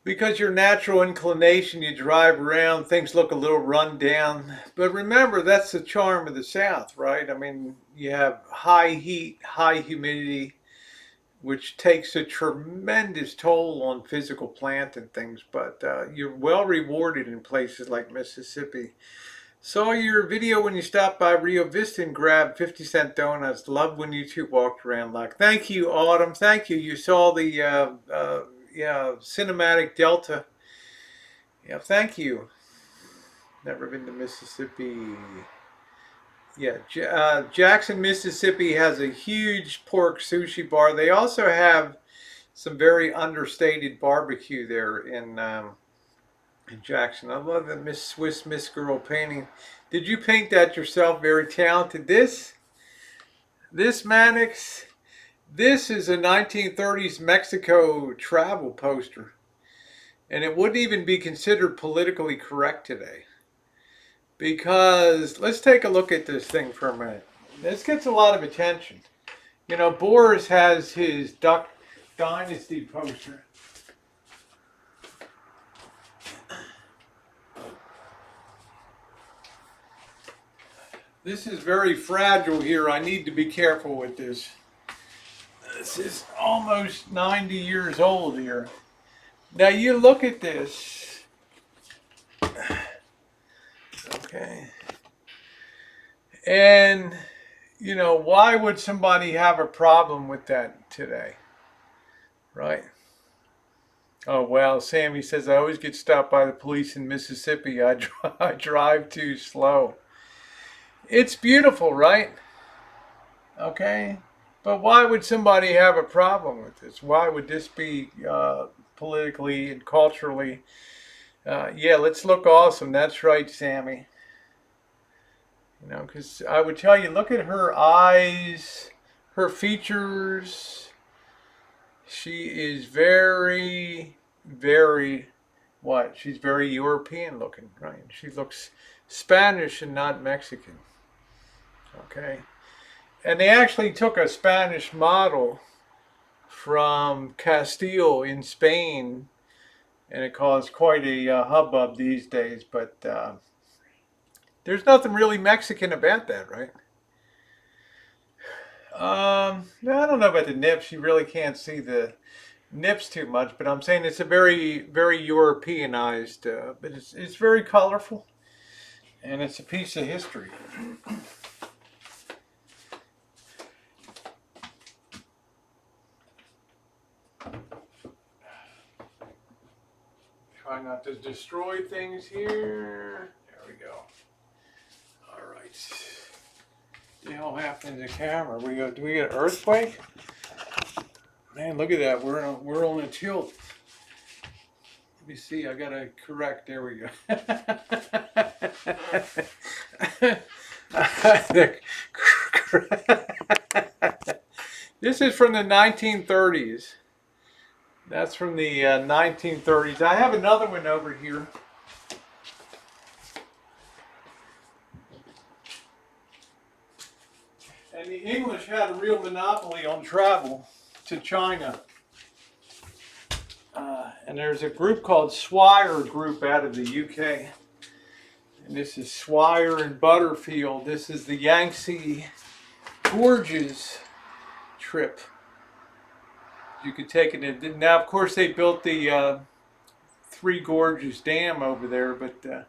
because your natural inclination, you drive around, things look a little run down. But remember, that's the charm of the South, right? I mean, you have high heat, high humidity, which takes a tremendous toll on physical plant and things, but you're well rewarded in places like Mississippi. Saw your video when you stopped by Rio Vista and grabbed 50-cent donuts. Loved when you two walked around like. Thank you, Autumn. Thank you. You saw the cinematic Delta. Yeah, thank you. Never been to Mississippi. Yeah, Jackson, Mississippi has a huge pork sushi bar. They also have some very understated barbecue there in Jackson. I love the Miss Girl painting. Did you paint that yourself? Very talented. This Mannix, this is a 1930s Mexico travel poster, and it wouldn't even be considered politically correct today. Because let's take a look at this thing for a minute. This gets a lot of attention. You know, Boris has his Duck Dynasty poster. This is very fragile here. I need to be careful with this. This is almost 90 years old here. Now you look at this. Okay. And, why would somebody have a problem with that today? Right? Oh, well, Sammy says, I always get stopped by the police in Mississippi. I drive too slow. It's beautiful, right? Okay. But why would somebody have a problem with this? Why would this be politically and culturally? Yeah, let's look awesome. That's right, Sammy. Because I would tell you, look at her eyes, her features. She is very, very, what? She's very European looking, right? She looks Spanish and not Mexican. Okay. And they actually took a Spanish model from Castile in Spain, and it caused quite a hubbub these days, but there's nothing really Mexican about that, right? I don't know about the nips. You really can't see the nips too much, but I'm saying it's a very, very Europeanized, but it's very colorful, and it's a piece of history. Try not to destroy things here. There we go. All right. What the hell happened to the camera? Do we get an earthquake? Man, look at that. We're on a tilt. Let me see. I gotta correct. There we go. This is from the 1930s. That's from the 1930s. I have another one over here. And the English had a real monopoly on travel to China. And there's a group called Swire Group out of the UK. And this is Swire and Butterfield. This is the Yangtze Gorges trip. You could take it in. Now, of course, they built the Three Gorges Dam over there, but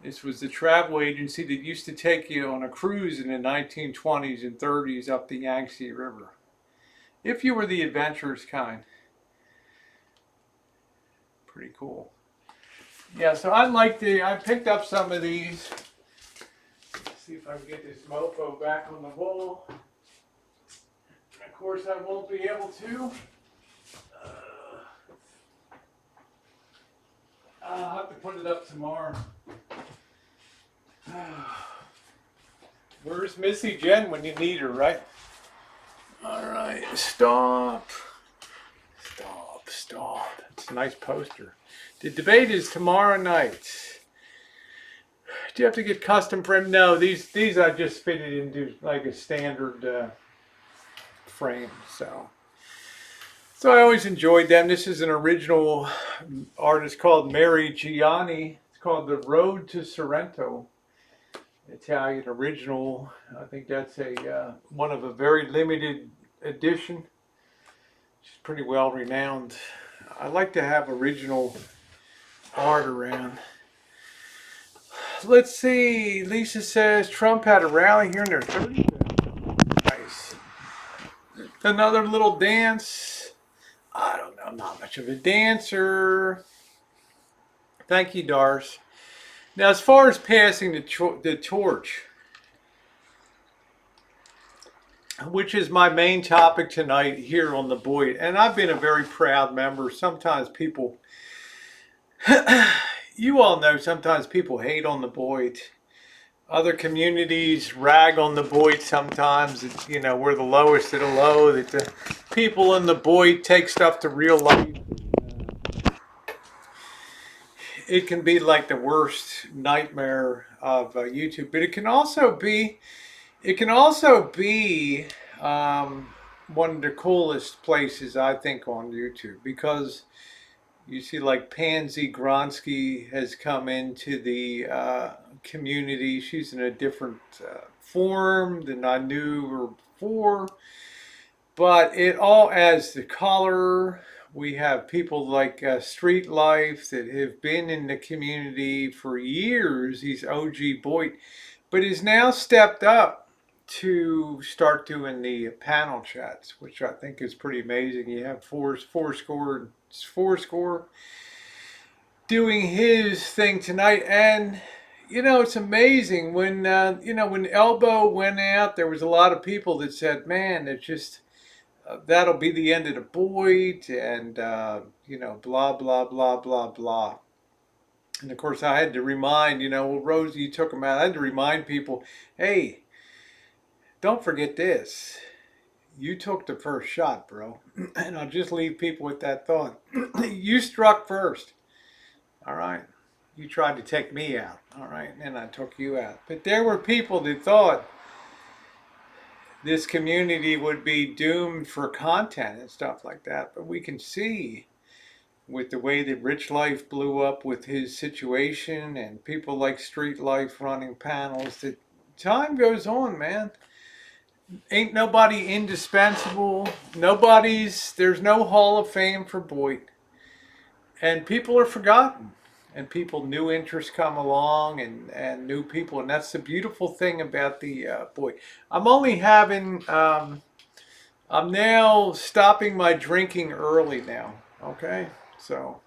this was the travel agency that used to take you on a cruise in the 1920s and 30s up the Yangtze River. If you were the adventurous kind. Pretty cool. Yeah, so I picked up some of these. Let's see if I can get this mofo back on the wall. Of course, I won't be able to. I'll have to put it up tomorrow. Where's Missy Jen when you need her, right? All right, stop. It's a nice poster. The debate is tomorrow night. Do you have to get custom frame? No, these I just fitted into like a standard frame. So I always enjoyed them. This is an original artist called Mary Gianni. It's called The Road to Sorrento. Italian original. I think that's a one of a very limited edition. She's pretty well renowned. I like to have original art around. Let's see. Lisa says Trump had a rally here in their 30s. Nice. Another little dance. I don't know. I'm not much of a dancer. Thank you, Dars. Now, as far as passing the torch, which is my main topic tonight here on the BOYT, and I've been a very proud member. Sometimes people, you all know, sometimes people hate on the BOYT. Other communities rag on the BOYT sometimes. It's, you know, we're the lowest of the low, that the people in the BOYT take stuff to real life. It can be like the worst nightmare of YouTube, but it can also be one of the coolest places, I think, on YouTube, because you see like Pansy Gronsky has come into the community. She's in a different form than I knew her before, but it all adds the color. We have people like Street Life that have been in the community for years. He's OG BOYT, but he's now stepped up to start doing the panel chats, which I think is pretty amazing. You have Fourscore doing his thing tonight, and you know, it's amazing when when Elbow went out, there was a lot of people that said, "Man, it's just." That'll be the end of the BOYT, and blah blah blah blah blah. And of course, I had to remind, well, Rosie, you took him out. I had to remind people, hey, don't forget this. You took the first shot, bro. And I'll just leave people with that thought. You struck first. All right. You tried to take me out. All right. And I took you out. But there were people that thought this community would be doomed for content and stuff like that. But we can see with the way that Rich Life blew up with his situation and people like Street Life running panels, that time goes on, man. Ain't nobody indispensable. There's no Hall of Fame for BOYT. And people are forgotten. And new interests come along, and new people. And that's the beautiful thing about the BOYT. I'm now stopping my drinking early now. Okay? So,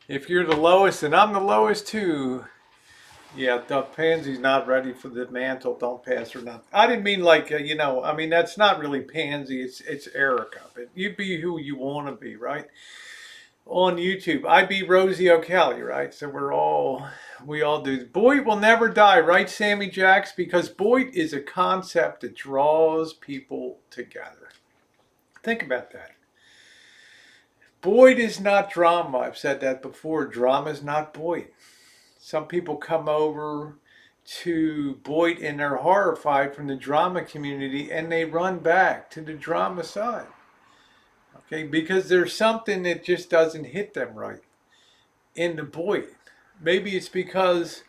if you're the lowest, and I'm the lowest too, yeah, the Pansy's not ready for the mantle. Don't pass her nothing. I didn't mean like, that's not really Pansy. It's Erica. But you be who you want to be, right? On YouTube, I be Rosie O'Kelly, right? So we're all We all do. BOYT will never die, right, Sammy Jacks? Because BOYT is a concept that draws people together. Think about that. BOYT is not drama. I've said that before. Drama is not BOYT. Some people come over to BOYT and they're horrified from the drama community and they run back to the drama side. Okay, because there's something that just doesn't hit them right in the BOYT. Maybe it's because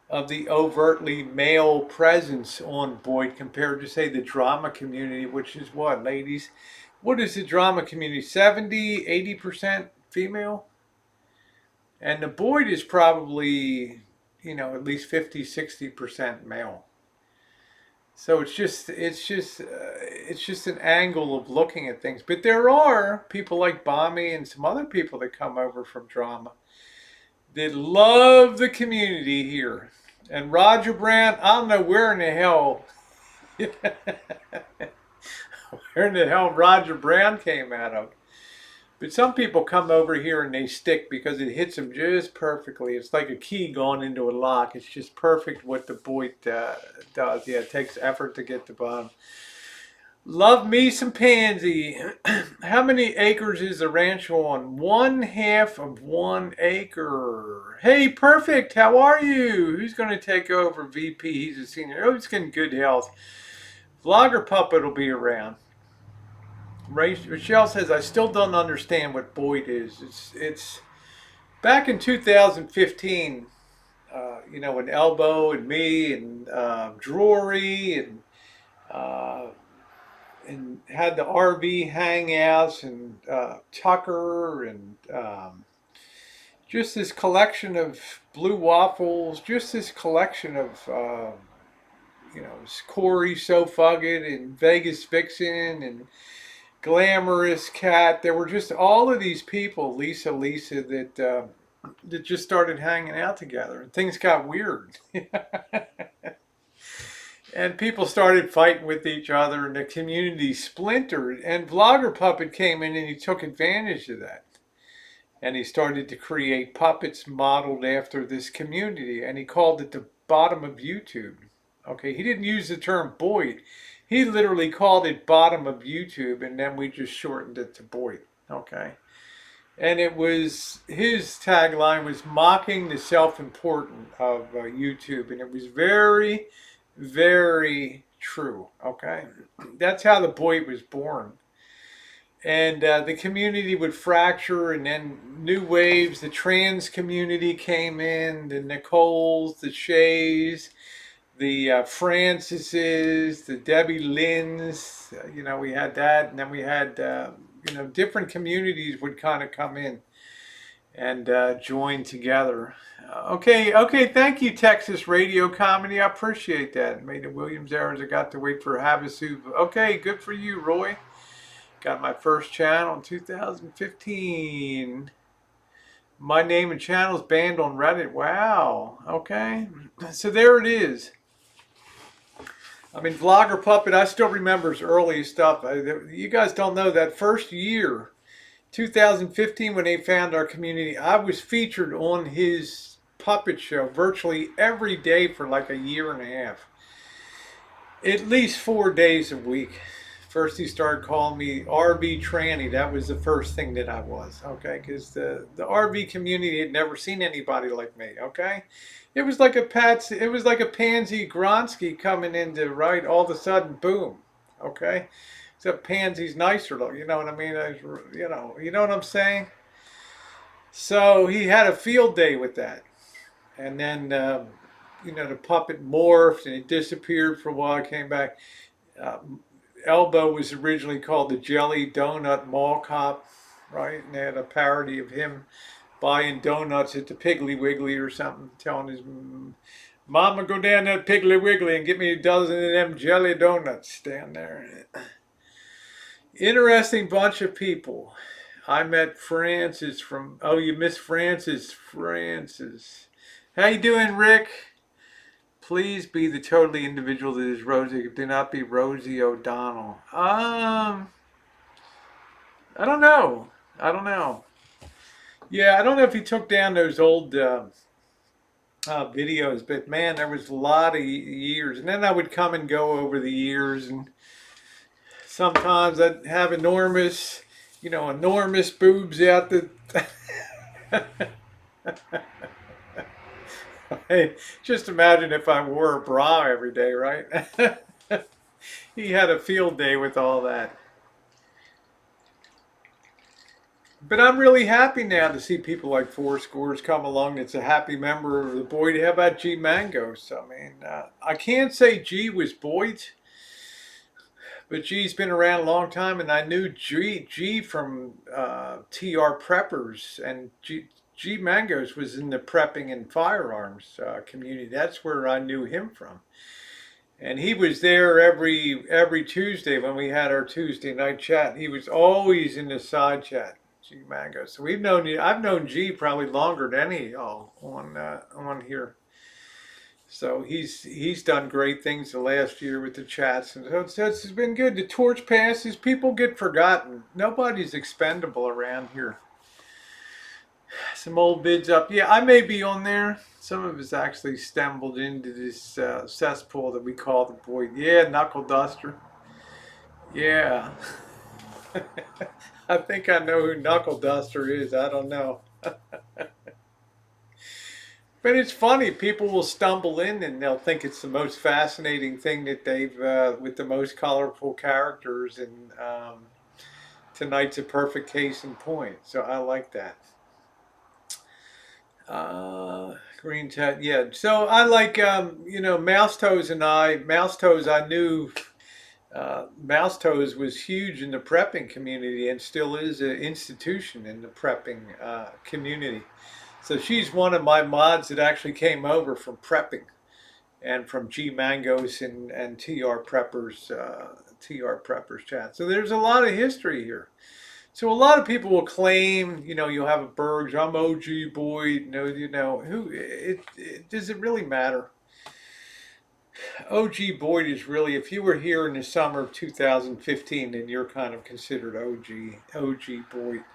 of the overtly male presence on BOYT compared to, say, the drama community, which is what, ladies? What is the drama community? 70, 80% female? And the BOYT is probably, at least 50, 60% male. So it's just an angle of looking at things. But there are people like Bommy and some other people that come over from drama that love the community here. And Roger Brown, I don't know where in the hell, Roger Brown came out of. But some people come over here and they stick because it hits them just perfectly. It's like a key going into a lock. It's just perfect what the BOYT does. Yeah, it takes effort to get to the bottom. Love me some pansy. How many acres is the Rancho on? 1/2 of 1 acre. Hey, perfect. How are you? Who's going to take over VP? He's a senior. Oh, he's getting good health. Vlogger Puppet will be around. Rochelle says, I still don't understand what BOYT is. It's back in 2015, when Elbow and me and Drury and had the RV hangouts and Tucker and just this collection of blue waffles, just this collection of, Corey So Fugged and Vegas Vixen and Glamorous Cat. There were just all of these people, Lisa, that just started hanging out together. And things got weird. And people started fighting with each other and the community splintered. And Vlogger Puppet came in and he took advantage of that. And he started to create puppets modeled after this community. And he called it the bottom of YouTube. Okay, he didn't use the term BOYT. He literally called it bottom of YouTube, and then we just shortened it to BOYT. Okay, and it was, his tagline was mocking the self-important of YouTube, and it was very, very true. Okay, that's how the BOYT was born. And the community would fracture, and then new waves. The trans community came in, the Nicoles, the Shays, the Francises, the Debbie Lynn's, we had that. And then we had, different communities would kind of come in and join together. Okay, thank you, Texas Radio Comedy. I appreciate that. Made the Williams errors. I got to wait for Havasu. Okay, good for you, Roy. Got my first channel in 2015. My name and channel is banned on Reddit. Wow. Okay. So there it is. I mean, Vlogger Puppet, I still remember his early stuff. You guys don't know that first year, 2015, when they found our community, I was featured on his puppet show virtually every day for like a year and a half. At least 4 days a week. First, he started calling me RV Tranny. That was the first thing that I was, okay? Because the RV community had never seen anybody like me, okay? It was like a Pansy Gronsky coming into, right? All of a sudden, boom, okay? Except Pansy's nicer, though. You know what I mean? You know what I'm saying? So he had a field day with that, and then the puppet morphed and it disappeared for a while. Came back. Elbow was originally called the Jelly Donut Mall Cop, right? And they had a parody of him buying donuts at the Piggly Wiggly or something, telling his mama, go down that Piggly Wiggly and get me a dozen of them jelly donuts down there. Interesting bunch of people. I met Francis from, oh, you missed Francis. How you doing, Rick? Please be the totally individual that is Rosie. Do not be Rosie O'Donnell. I don't know. Yeah, I don't know if he took down those old videos, but man, there was a lot of years, and then I would come and go over the years, and sometimes I'd have enormous, enormous boobs out the. Hey, just imagine if I wore a bra every day, right? He had a field day with all that. But I'm really happy now to see people like Four Scores come along. It's a happy member of the BOYT. How about G Mangos? I mean, I can't say G was BOYT, but G's been around a long time, and I knew G from TR Preppers, and G Mangos was in the prepping and firearms community. That's where I knew him from. And he was there every Tuesday when we had our Tuesday night chat. He was always in the side chat, G Mango. So I've known G probably longer than any y'all on here. So he's done great things the last year with the chats, and it's been good. The torch passes, people get forgotten. Nobody's expendable around here. Some old bids up. Yeah, I may be on there. Some of us actually stumbled into this cesspool that we call the BOYT. Yeah, Knuckle Duster. Yeah. I think I know who Knuckle Duster is. I don't know. But it's funny. People will stumble in and they'll think it's the most fascinating thing that with the most colorful characters. And tonight's a perfect case in point. So I like that. Green Tat, yeah. So I like, Mouse Toes Mouse Toes, I knew Mouse Toes was huge in the prepping community and still is an institution in the prepping community. So she's one of my mods that actually came over from prepping and from G Mangos and TR Preppers chat. So there's a lot of history here. So a lot of people will claim, you'll have a Bergs, I'm OG boy, who does it really matter? OG Boyd is really, if you were here in the summer of 2015, then you're kind of considered OG Boyd,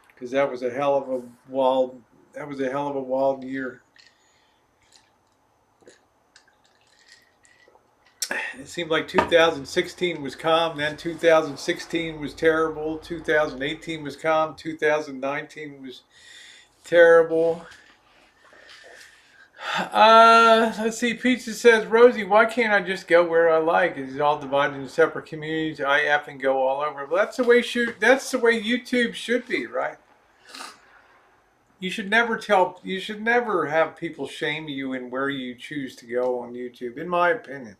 because that was a hell of a wild year. It seemed like 2016 was calm, then 2016 was terrible, 2018 was calm, 2019 was terrible. Let's see. Pizza says, Rosie, why can't I just go where I like? It's all divided into separate communities. I effing go all over. Well, that's the way YouTube should be, right? You should never have people shame you in where you choose to go on YouTube, in my opinion.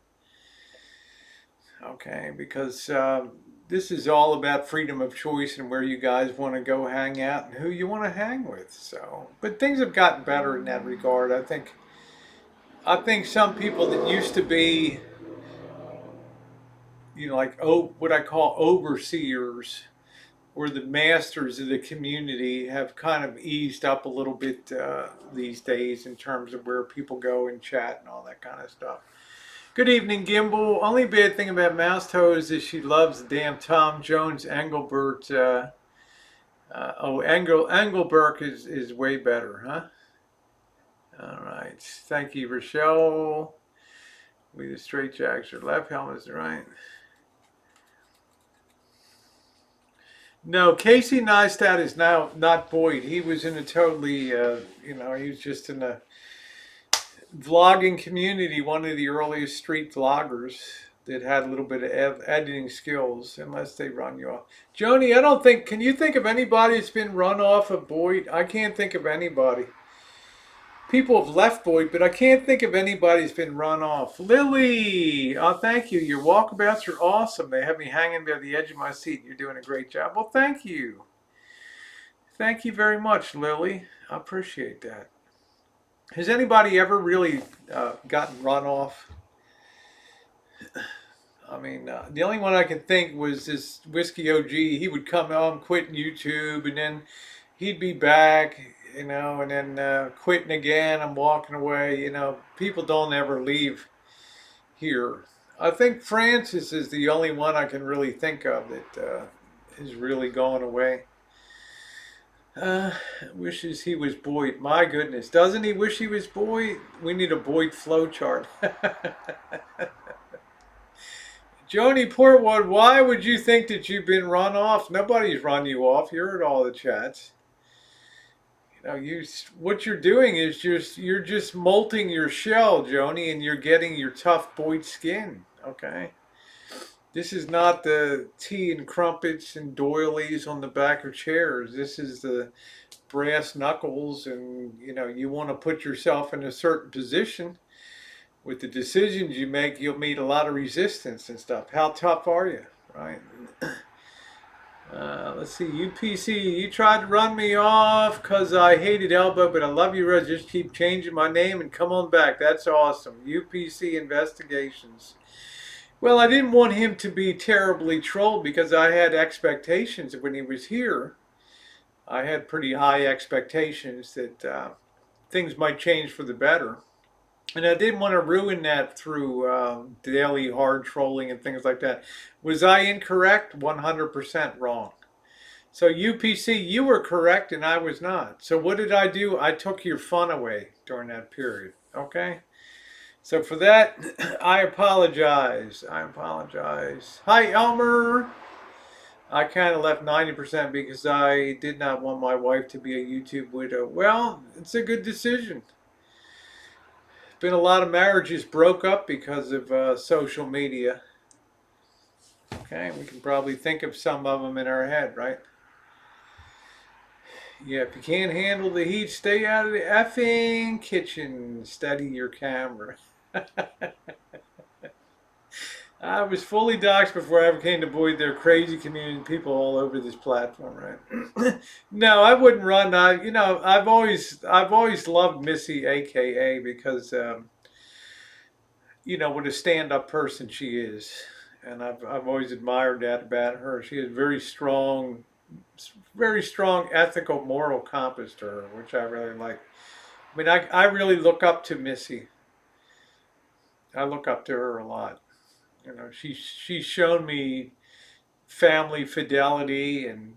Okay, because this is all about freedom of choice and where you guys want to go hang out and who you want to hang with. So, but things have gotten better in that regard. I think some people that used to be, like what I call overseers or the masters of the community have kind of eased up a little bit these days in terms of where people go and chat and all that kind of stuff. Good evening, Gimbal. Only bad thing about Mouse Toes is she loves the damn Tom Jones Engelbert. Engelbert is way better, huh? All right. Thank you, Rochelle. We the straight jacks are left helmets, right? No, Casey Neistat is now not Boyd. He was in a totally, he was just in a vlogging community, one of the earliest street vloggers that had a little bit of editing skills, unless they run you off. Joni, can you think of anybody that's been run off of Boyd? I can't think of anybody. People have left Boyd, but I can't think of anybody that's been run off. Lily, oh, thank you. Your walkabouts are awesome. They have me hanging by the edge of my seat. You're doing a great job. Well, thank you. Thank you very much, Lily. I appreciate that. Has anybody ever really gotten run off? I mean, the only one I can think was this Whiskey OG. He would come, oh, I'm quitting YouTube, and then he'd be back, and then quitting again. I'm walking away. People don't ever leave here. I think Francis is the only one I can really think of that is really going away. Wishes he was BOYT. My goodness, doesn't he wish he was BOYT? We need a BOYT flow chart. Joni Portwood, why would you think that you've been run off? Nobody's run you off. You're at all the chats. What you're doing is you're just molting your shell, Joni, and you're getting your tough BOYT skin. Okay. This is not the tea and crumpets and doilies on the back of chairs. This is the brass knuckles, and you want to put yourself in a certain position. With the decisions you make, you'll meet a lot of resistance and stuff. How tough are you, right? Let's see, UPC, you tried to run me off because I hated Elbow, but I love you, Rose. Just keep changing my name and come on back. That's awesome. UPC Investigations. Well, I didn't want him to be terribly trolled because I had expectations when he was here. I had pretty high expectations that things might change for the better. And I didn't want to ruin that through daily hard trolling and things like that. Was I incorrect? 100% wrong. So UPC, you were correct and I was not. So what did I do? I took your fun away during that period. Okay? So for that, I apologize. I apologize. Hi, Elmer. I kind of left 90% because I did not want my wife to be a YouTube widow. Well, it's a good decision. Been a lot of marriages broke up because of social media. Okay, we can probably think of some of them in our head, right? Yeah, if you can't handle the heat, stay out of the effing kitchen. Steady your camera. I was fully doxxed before I ever came to BOYT. They're crazy community people all over this platform, right? No, I wouldn't run. I've always loved Missy, AKA, because what a stand-up person she is, and I've always admired that about her. She has very strong ethical, moral compass to her, which I really like. I mean, I really look up to Missy. I look up to her a lot. She's shown me family fidelity and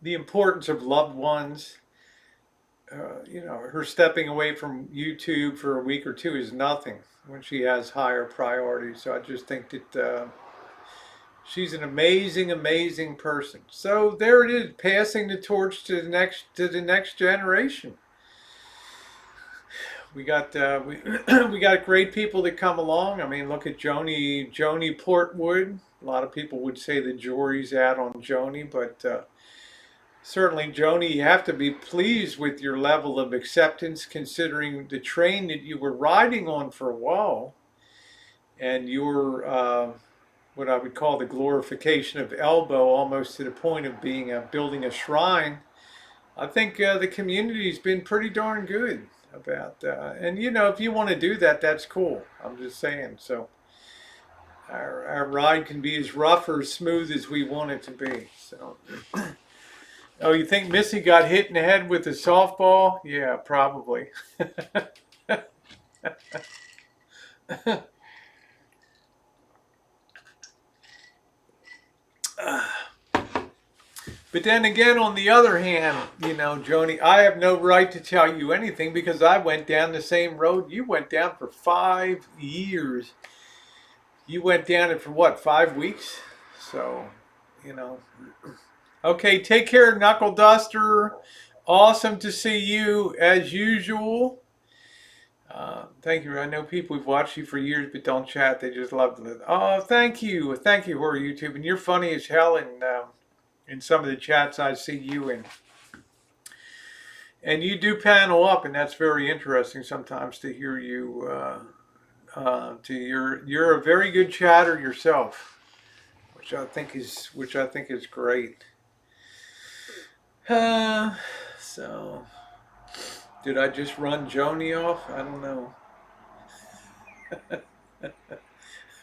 the importance of loved ones. Her stepping away from YouTube for a week or two is nothing when she has higher priorities. So I just think that she's an amazing, amazing person. So there it is, passing the torch to the next generation. We got we got great people that come along. I mean, look at Joni Portwood. A lot of people would say the jury's out on Joni, but certainly, Joni, you have to be pleased with your level of acceptance, considering the train that you were riding on for a while, and your what I would call the glorification of Elbow, almost to the point of building a shrine. I think the community's been pretty darn good about that. And if you want to do that, that's cool. I'm just saying. So our ride can be as rough or as smooth as we want it to be. So. Oh, you think Missy got hit in the head with a softball? Yeah, probably. But then again, on the other hand, Joni, I have no right to tell you anything because I went down the same road you went down for 5 years. You went down it for what, 5 weeks? So, Okay, take care, Knuckle Duster. Awesome to see you as usual. Thank you. I know people who've watched you for years but don't chat. They just love to. Oh, thank you. Thank you, Horror YouTube. And you're funny as hell in some of the chats I see you in. And you do panel up, and that's very interesting sometimes to hear you. You're a very good chatter yourself, which I think is great. So, did I just run Joni off? I don't know.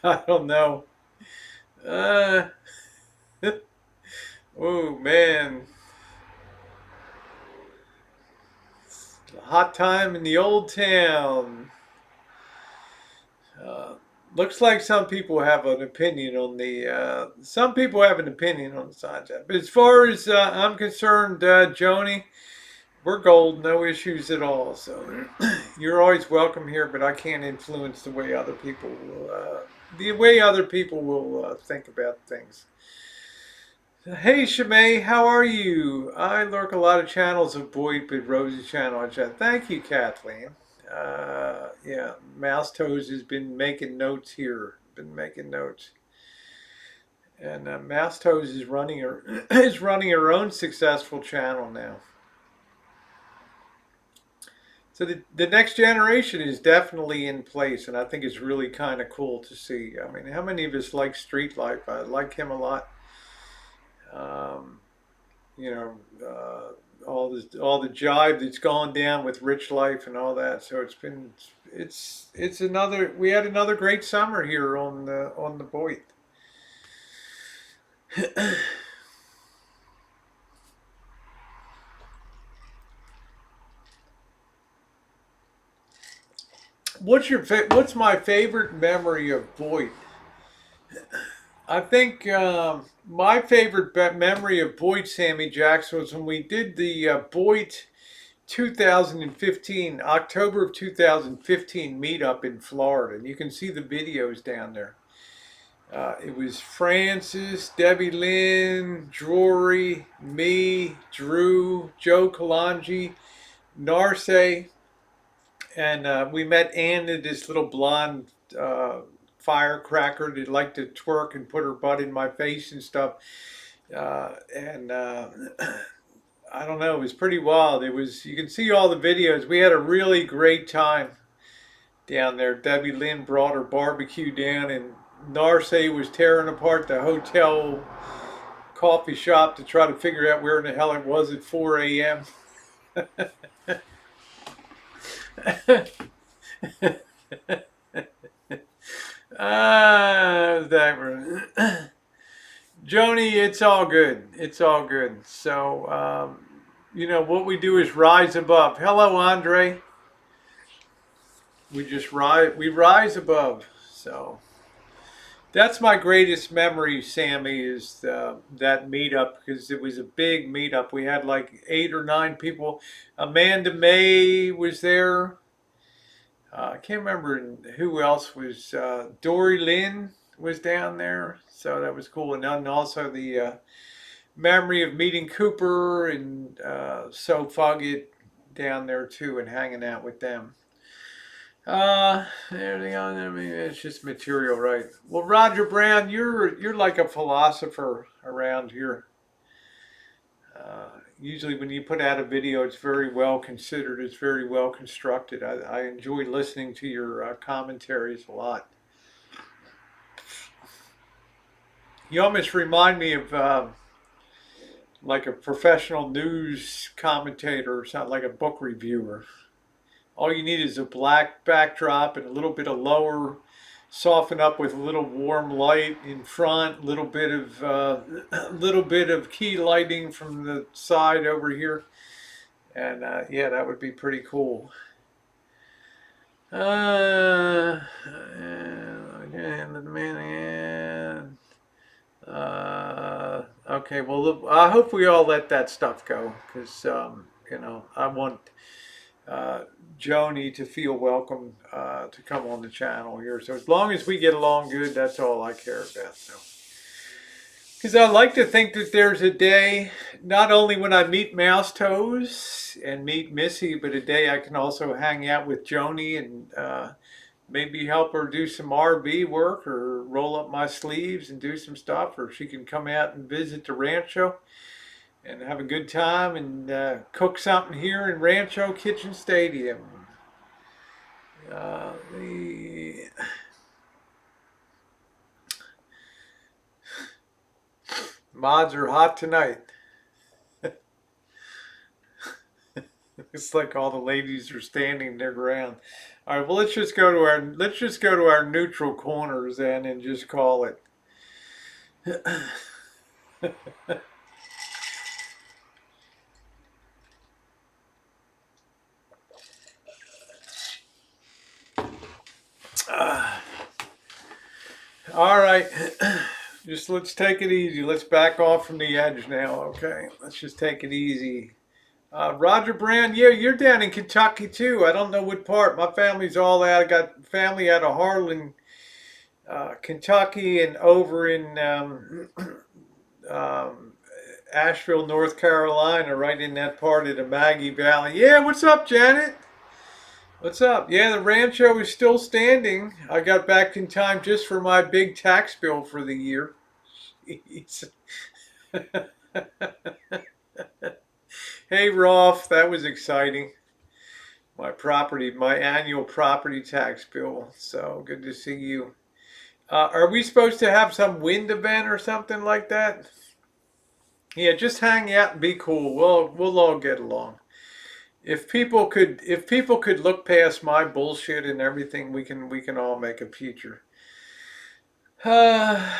I don't know. Oh man, hot time in the old town. Looks like some people have an opinion on the. Some people have an opinion on the side chat, but as far as I'm concerned, Joni, we're gold, no issues at all. So you're always welcome here, but I can't influence the way other people will think about things. Hey Shimei, how are you? I lurk a lot of channels of BOYT, but Rosie's channel I chat. Thank you, Kathleen. Yeah, Mouse Toes has been making notes here. Been making notes, and Mouse Toes is running her is running her own successful channel now. So the next generation is definitely in place, and I think it's really kind of cool to see. I mean, how many of us like Street Life? I like him a lot. Um, you know, all the jive that's gone down with Rich Life and all that. So it's another. We had another great summer here on the BOYT. What's my favorite memory of BOYT? I think my favorite memory of BOYT, Sammy Jackson, was when we did the BOYT 2015, October of 2015 meetup in Florida. And you can see the videos down there. It was Francis, Debbie Lynn, Drury, me, Drew, Joe Kalanji, Narse, and we met Anna, this little blonde firecracker that liked to twerk and put her butt in my face and stuff. And I don't know, it was pretty wild. It was, you can see all the videos. We had a really great time down there. Debbie Lynn brought her barbecue down, and Narse was tearing apart the hotel coffee shop to try to figure out where in the hell it was at 4 a.m. That Joni, it's all good. It's all good. So, what we do is rise above. Hello, Andre. We rise above. So that's my greatest memory, Sammy, is that meetup, because it was a big meetup. We had like 8 or 9 people. Amanda May was there. I can't remember who else was. Dory Lynn was down there, so that was cool. And then also the memory of meeting Cooper and So Foggett down there too, and hanging out with them. Everything on there, I mean, it's just material, right? Well, Roger Brown, you're like a philosopher around here. Usually, when you put out a video, it's very well considered. It's very well constructed. I enjoy listening to your commentaries a lot. You almost remind me of like a professional news commentator or something, like a book reviewer. All you need is a black backdrop and a little bit of lower, soften up with a little warm light in front, little bit of key lighting from the side over here, and yeah, that would be pretty cool. Uh, okay, well, look, I hope we all let that stuff go, because I want uh, Joni to feel welcome to come on the channel here. So as long as we get along good, that's all I care about. So, because I like to think that there's a day, not only when I meet Mouse Toes and meet Missy, but a day I can also hang out with Joni and maybe help her do some RV work or roll up my sleeves and do some stuff, or she can come out and visit the Rancho and have a good time and cook something here in Rancho Kitchen Stadium. The mods are hot tonight. It's like all the ladies are standing their ground. All right, well, let's just go to our neutral corners then and just call it. All right. Just let's take it easy. Let's back off from the edge now. Okay. Let's just take it easy. Roger Brand, yeah, you're down in Kentucky too. I don't know what part. My family's all out. I got family out of Harlan, Kentucky, and over in um, Asheville, North Carolina, right in that part of the Maggie Valley. Yeah, what's up, Janet? What's up? Yeah, the Rancho is still standing. I got back in time just for my big tax bill for the year. Jeez. Hey, Rolf, that was exciting. My annual property tax bill. So good to see you. Are we supposed to have some wind event or something like that? Yeah, just hang out and be cool. We'll all get along. If people could look past my bullshit and everything, we can all make a future. Uh,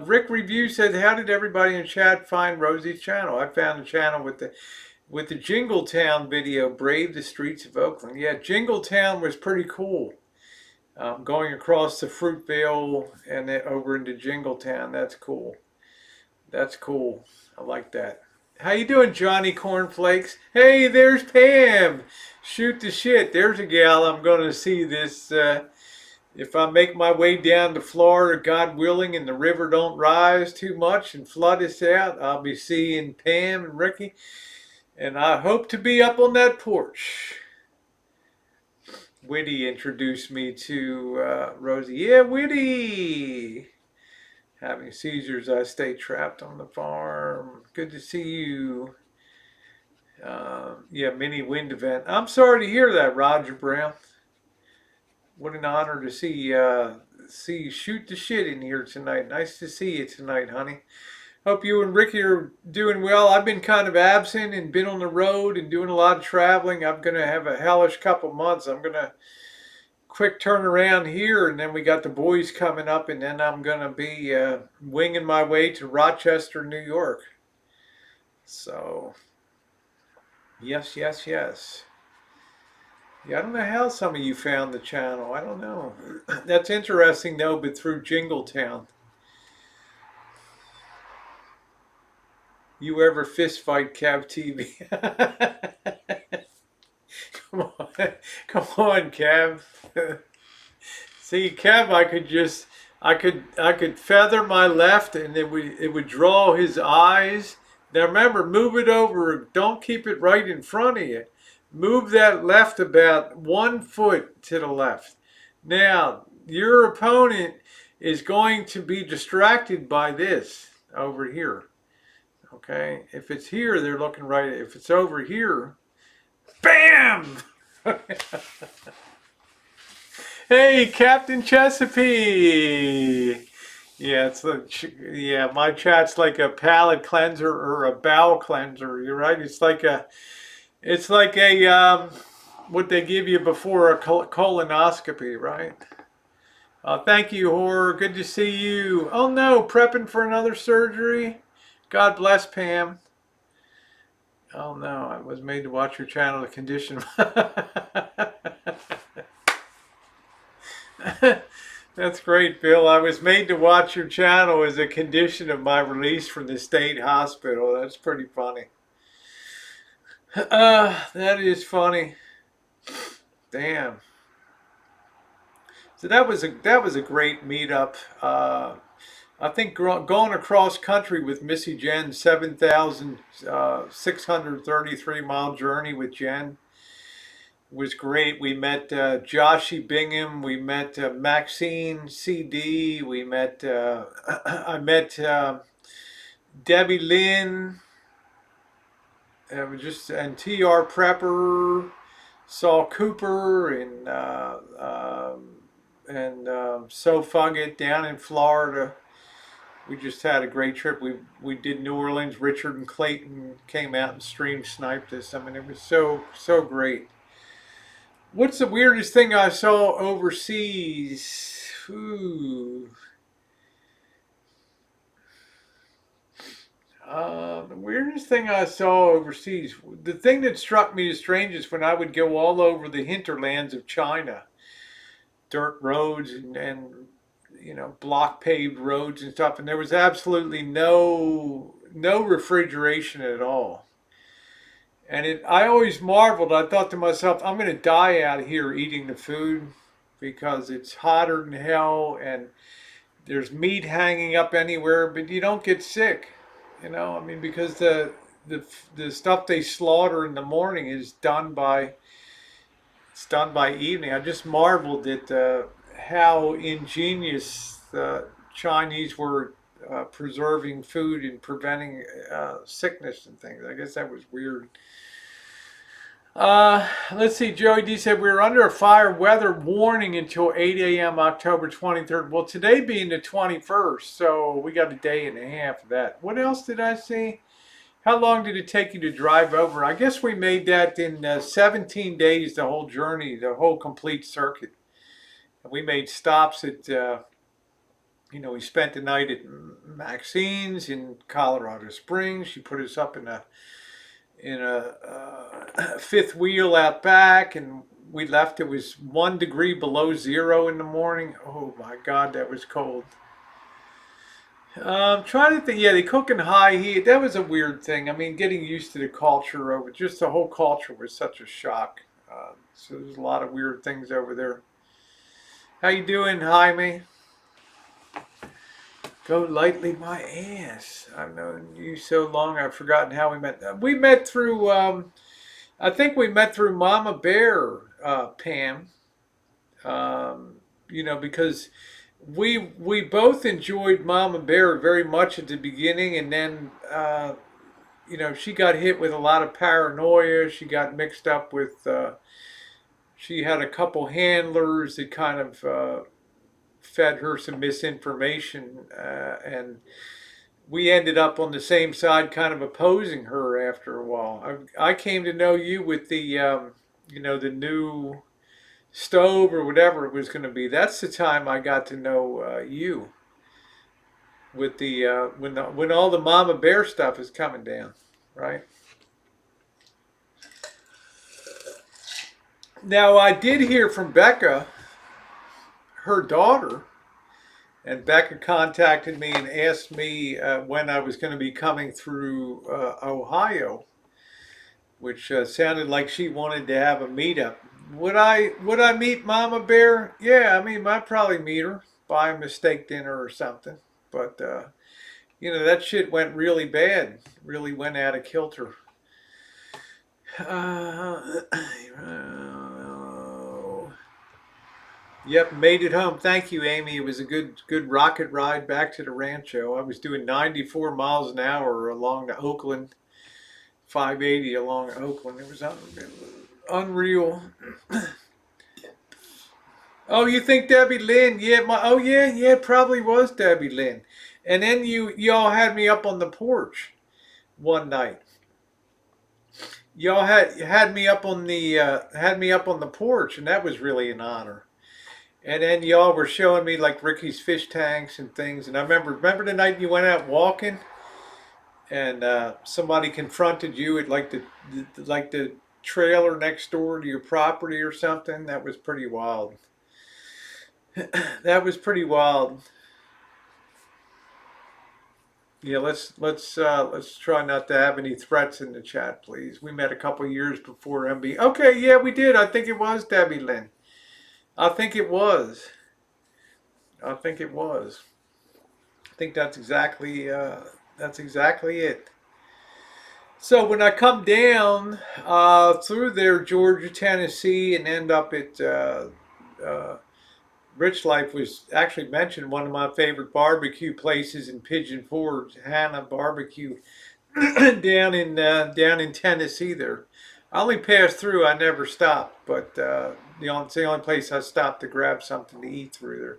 Rick Review said, "How did everybody in chat find Rosie's channel?" I found the channel with the Jingletown video, "Brave the Streets of Oakland." Yeah, Jingletown was pretty cool. Going across the Fruitvale and then over into Jingletown, that's cool. That's cool. I like that. How you doing, Johnny Cornflakes? Hey, there's Pam. Shoot the shit. There's a gal I'm going to see this. If I make my way down to Florida, God willing, and the river don't rise too much and flood us out, I'll be seeing Pam and Ricky. And I hope to be up on that porch. Whitty introduced me to Rosie. Yeah, Whitty. Having seizures, I stay trapped on the farm. Good to see you. Yeah, mini wind event. I'm sorry to hear that, Roger Brown. What an honor to see you shoot the shit in here tonight. Nice to see you tonight, honey. Hope you and Ricky are doing well. I've been kind of absent and been on the road and doing a lot of traveling. I'm gonna have a hellish couple months. I'm gonna quick turnaround here, and then we got the boys coming up, and then I'm gonna be winging my way to Rochester, New York. So yes, yes, yes. Yeah, I don't know how some of you found the channel. I don't know. That's interesting though, but through Jingletown. You ever fist fight Cav TV? Come on, come on, Cav. See, Kev, I could feather my left, and it would draw his eyes. Now remember, move it over. Don't keep it right in front of you. Move that left about 1 foot to the left. Now your opponent is going to be distracted by this over here. Okay, if it's here, they're looking right. If it's over here, bam! Hey, Captain Chesapeake. Yeah, my chat's like a palate cleanser or a bowel cleanser. You're right. It's like a what they give you before a colonoscopy, right? Thank you, Horror. Good to see you. Oh no, prepping for another surgery. God bless Pam. Oh no, I was made to watch your channel to condition. That's great, Bill. I was made to watch your channel as a condition of my release from the state hospital. That's pretty funny. That is funny. Damn. So that was a great meetup. I think going across country with Missy Jen, 7,633 mile journey with Jen was great. We met Joshy Bingham. We met Maxine CD. We met I met Debbie Lynn. And TR Prepper. Saw Cooper and So Fugget down in Florida. We just had a great trip. We did New Orleans. Richard and Clayton came out and stream sniped us. I mean, it was so great. What's the weirdest thing I saw overseas? Ooh. The weirdest thing I saw overseas, the thing that struck me as strange is when I would go all over the hinterlands of China, dirt roads and block paved roads and stuff, and there was absolutely no refrigeration at all. And I always marveled. I thought to myself, I'm going to die out here eating the food because it's hotter than hell and there's meat hanging up anywhere, but you don't get sick. I mean, because the the stuff they slaughter in the morning is done by evening. I just marveled at how ingenious the Chinese were preserving food and preventing sickness and things. I guess that was weird. Let's see. Joey D said we were under a fire weather warning until 8 a.m. October 23rd. Well, today being the 21st, so we got a day and a half of that. What else did I see? How long did it take you to drive over? I guess we made that in 17 days, the whole journey, the whole complete circuit. And we made stops at, we spent the night at Maxine's in Colorado Springs. She put us up in a fifth wheel out back, and we left. It was 1 degree below zero in the morning. Oh my God, that was cold. Trying to think. Yeah, they cook in high heat. That was a weird thing. I mean, getting used to the culture over, just the whole culture was such a shock. So there's a lot of weird things over there. How you doing, Jaime? Go lightly my ass. I've known you so long. I've forgotten how we met. We met through. I think we met through Mama Bear, Pam. Because we both enjoyed Mama Bear very much at the beginning, and then she got hit with a lot of paranoia. She got mixed up with. She had a couple handlers that kind of fed her some misinformation, and we ended up on the same side, kind of opposing her after a while. I came to know you with the new stove or whatever it was going to be. That's the time I got to know you with when all the Mama Bear stuff is coming down, right? Now I did hear from Becca, her daughter, and Becca contacted me and asked me when I was going to be coming through Ohio, which sounded like she wanted to have a meetup. Would I meet Mama Bear? Yeah, I mean, I'd probably meet her, buy a steak dinner or something. But that shit went really bad. Really went out of kilter. Yep, made it home. Thank you, Amy. It was a good rocket ride back to the Rancho. I was doing 94 miles an hour along the Oakland, 580 along Oakland. It was unreal. Oh, you think Debbie Lynn? Yeah, yeah, it probably was Debbie Lynn. And then y'all had me up on the porch one night. Y'all had me up on the porch, and that was really an honor. And then y'all were showing me like Ricky's fish tanks and things. And I remember the night you went out walking, and somebody confronted you at like the trailer next door to your property or something. That was pretty wild. That was pretty wild. Yeah, let's try not to have any threats in the chat, please. We met a couple years before MB. Okay, yeah, we did. I think it was Debbie Lynn. I think it was. I think it was. I think that's exactly it. So when I come down through there, Georgia, Tennessee, and end up at Rich Life was actually mentioned one of my favorite barbecue places in Pigeon Forge, Hannah Barbecue, down in Tennessee. There, I only passed through. I never stopped, but it's the only place I stopped to grab something to eat through there.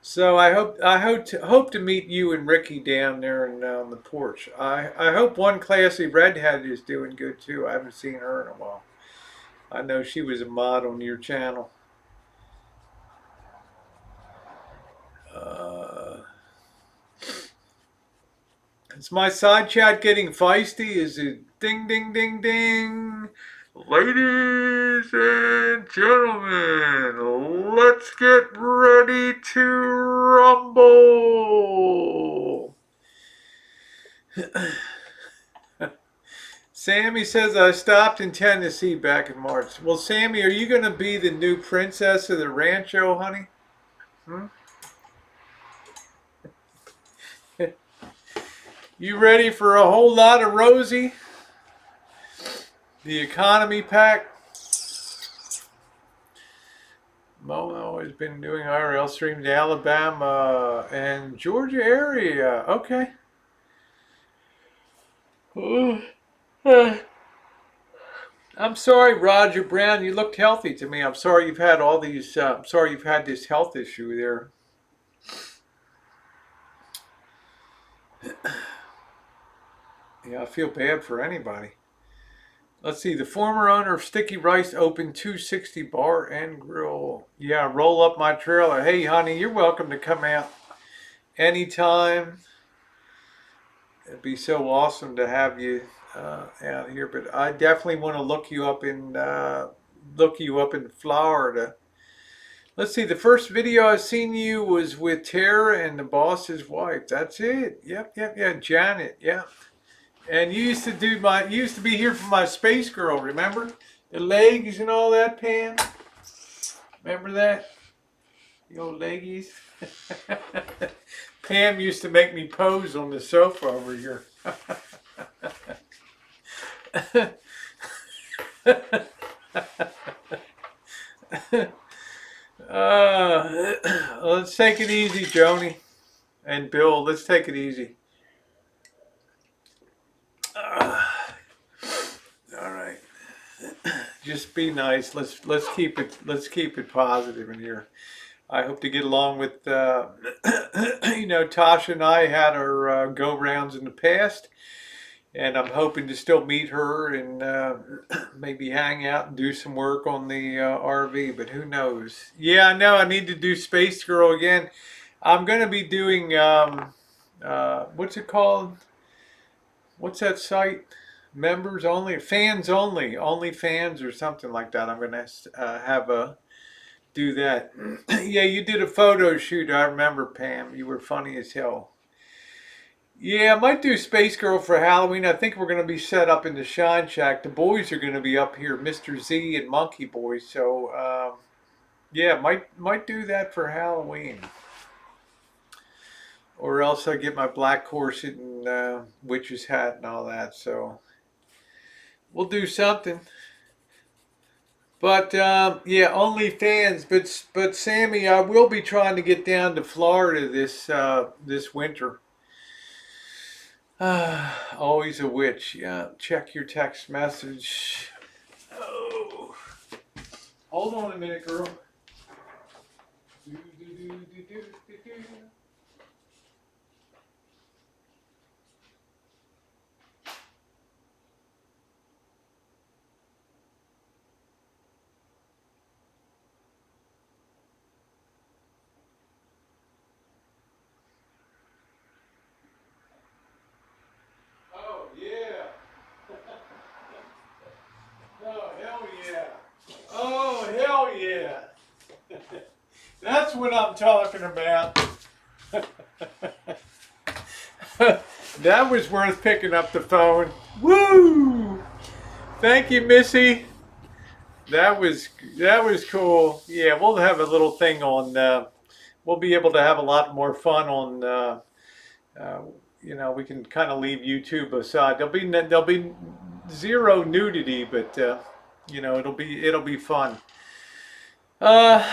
So I hope to meet you and Ricky down there and on the porch. I hope one classy redhead is doing good too. I haven't seen her in a while. I know she was a mod on your channel. Is my side chat getting feisty? Is it Ding, ding, ding, ding. Ladies and gentlemen, let's get ready to rumble. Sammy says, I stopped in Tennessee back in March. Well, Sammy, are you going to be the new princess of the Rancho, honey? You ready for a whole lot of Rosie? The economy pack? Mono has been doing IRL streams to Alabama and Georgia area. Okay. I'm sorry, Roger Brown. You looked healthy to me. I'm sorry you've had all these. I'm sorry you've had this health issue there. Yeah, I feel bad for anybody. Let's see. The former owner of Sticky Rice opened 260 Bar and Grill. Yeah, roll up my trailer. Hey, honey, you're welcome to come out anytime. It'd be so awesome to have you out here. But I definitely want to look you up in Florida. Let's see. The first video I seen you was with Tara and the boss's wife. That's it. Yep. Janet. Yeah. And you used to be here for my Space Girl, remember? The legs and all that, Pam? Remember that? The old leggies? Pam used to make me pose on the sofa over here. Let's take it easy, Joni. And Bill, let's take it easy. All right. Just be nice. Let's keep it positive in here. I hope to get along with Tasha and I had our go rounds in the past, and I'm hoping to still meet her and maybe hang out and do some work on the RV. But who knows? Yeah, I know I need to do Space Girl again. I'm gonna be doing what's it called? What's that site? Members only, fans only fans or something like that. I'm gonna do that. Yeah, you did a photo shoot. I remember, Pam. You were funny as hell. Yeah, I might do Space Girl for Halloween. I think we're gonna be set up in the Shine Shack. The boys are gonna be up here, Mr. Z and Monkey Boy. So yeah, might do that for Halloween. Or else I get my black corset and witch's hat and all that. So we'll do something. But yeah, only fans. But Sammy, I will be trying to get down to Florida this winter. Always a witch. Yeah, check your text message. Oh, hold on a minute, girl. Oh, hell yeah. That's what I'm talking about. That was worth picking up the phone. Woo! Thank you, Missy. That was cool. Yeah, we'll have a little thing on. We'll be able to have a lot more fun on. We can kind of leave YouTube aside. There'll be zero nudity, but it'll be fun.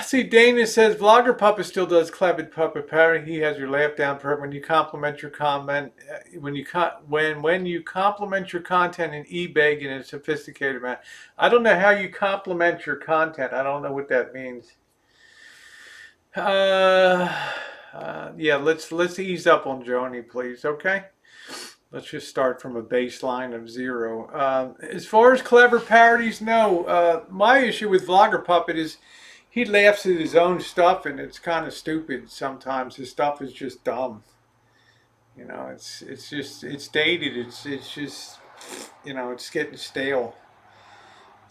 See, Dana says Vlogger Puppa still does clever puppet parody. He has your laugh down perfect when you compliment your comment. When you compliment your content in eBay in a sophisticated manner. I don't know how you compliment your content. I don't know what that means. Yeah, let's ease up on Joni, please. Okay. Let's just start from a baseline of 0. As far as clever parodies, no. My issue with Vlogger Puppet is he laughs at his own stuff, and it's kind of stupid sometimes. His stuff is just dumb. It's dated. It's just it's getting stale.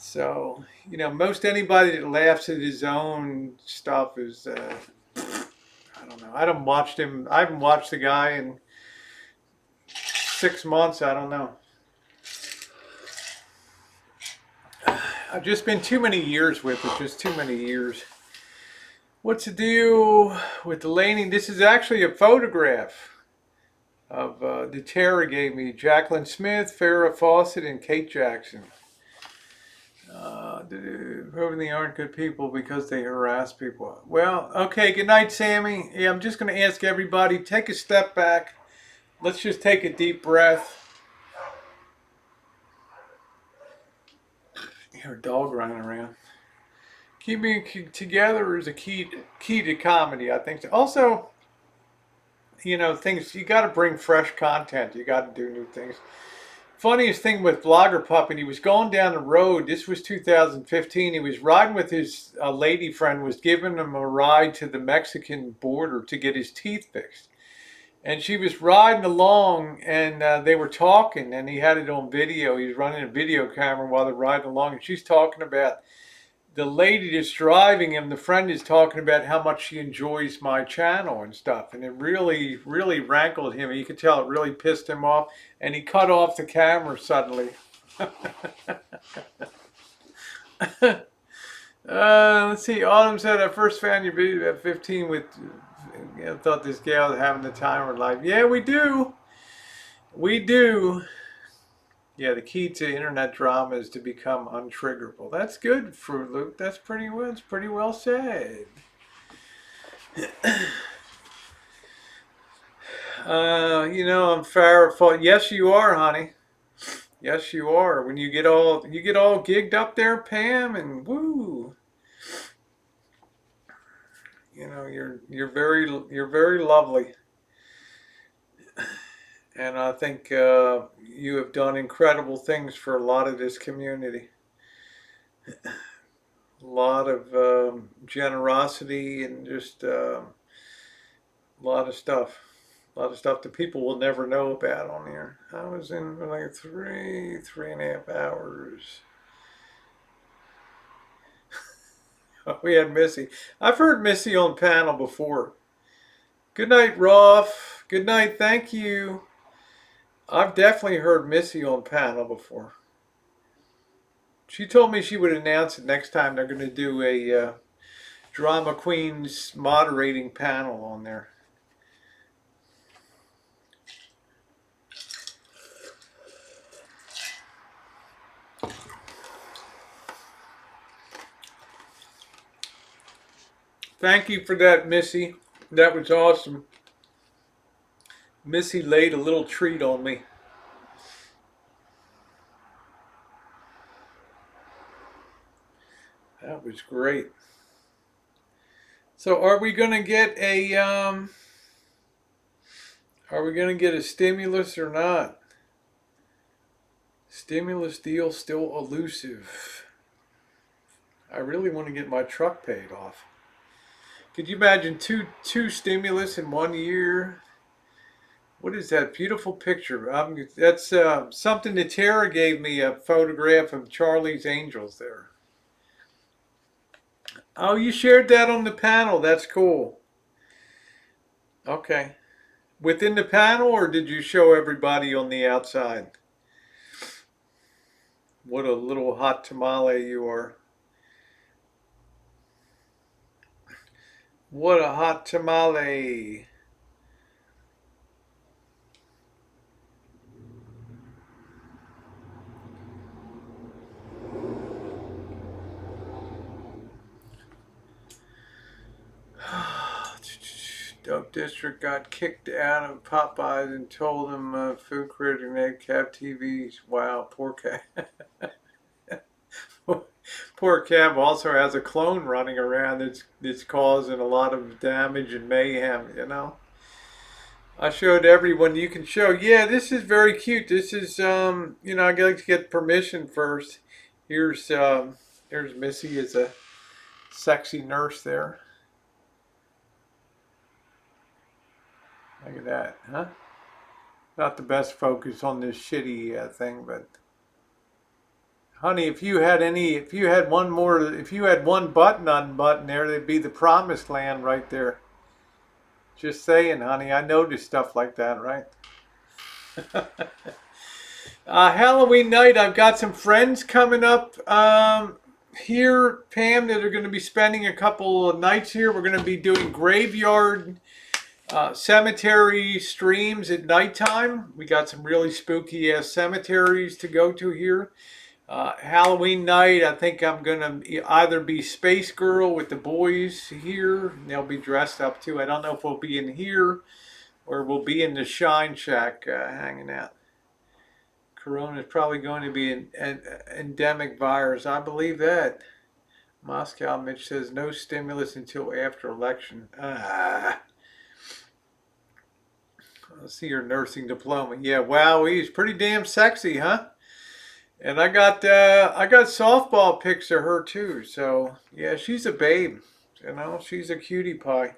So, most anybody that laughs at his own stuff is, I don't know. I haven't watched the guy in 6 months. I don't know. I've just been too many years with it, just too many years. What's the deal with the laning? This is actually a photograph of the Tara gave me. Jacqueline Smith, Farrah Fawcett, and Kate Jackson. Proving they aren't good people because they harass people. Well, okay, good night, Sammy. Yeah, I'm just going to ask everybody, take a step back. Let's just take a deep breath. You hear a dog running around. Keeping together is a key to comedy, I think. Also, things, you got to bring fresh content. You got to do new things. Funniest thing with Blogger Puppet, he was going down the road. This was 2015. He was riding with his lady friend, was giving him a ride to the Mexican border to get his teeth fixed. And she was riding along, and they were talking, and he had it on video. He was running a video camera while they're riding along, and she's talking about the lady that's driving him. The friend is talking about how much she enjoys my channel and stuff, and it really, really rankled him. You could tell it really pissed him off, and he cut off the camera suddenly. Let's see. Autumn said, I first found your video at 15 with, thought this gal was having the time of her life. Yeah, we do. We do. Yeah, the key to internet drama is to become untriggerable. That's good, Fruit Loop. That's pretty well. It's pretty well said. I'm Farrah. Yes, you are, honey. Yes, you are. When you get all gigged up there, Pam, and woo. You're very lovely. And I think you have done incredible things for a lot of this community. A lot of generosity and just a lot of stuff. A lot of stuff that people will never know about on here. I was in like 3.5 hours. We had Missy. I've heard Missy on panel before. Good night, Rolf. Good night. Thank you. I've definitely heard Missy on panel before. She told me she would announce it next time they're going to do a Drama Queens moderating panel on there. Thank you for that, Missy. That was awesome. Missy laid a little treat on me. That was great. So are we going to get a stimulus or not? Stimulus deal still elusive. I really want to get my truck paid off. Could you imagine two stimulus in 1 year? What is that beautiful picture? That's something that Tara gave me, a photograph of Charlie's Angels there. Oh, you shared that on the panel. That's cool. Okay. Within the panel, or did you show everybody on the outside? What a little hot tamale you are. What a hot tamale. Dope District got kicked out of Popeyes and told him food critic made Cab TVs. Wow, poor Cab. Poor Cab also has a clone running around that's causing a lot of damage and mayhem, I showed everyone you can show. Yeah, this is very cute. This is, I got to get permission first. Here's Missy as a sexy nurse there. Look at that, huh? Not the best focus on this shitty thing, but honey, if you had one button unbuttoned there, they'd be the promised land right there. Just saying, honey. I noticed stuff like that, right? Halloween night, I've got some friends coming up here, Pam, that are going to be spending a couple of nights here. We're going to be doing graveyard cemetery streams at nighttime. We got some really spooky ass cemeteries to go to here. Halloween night, I think I'm going to either be Space Girl with the boys here. They'll be dressed up too. I don't know if we'll be in here or we'll be in the Shine Shack hanging out. Corona is probably going to be an endemic virus. I believe that. Moscow Mitch says no stimulus until after election. Let's see your nursing diploma. Yeah, wow, he's pretty damn sexy, huh? And I got softball pics of her too. So yeah, she's a babe. You know, she's a cutie pie.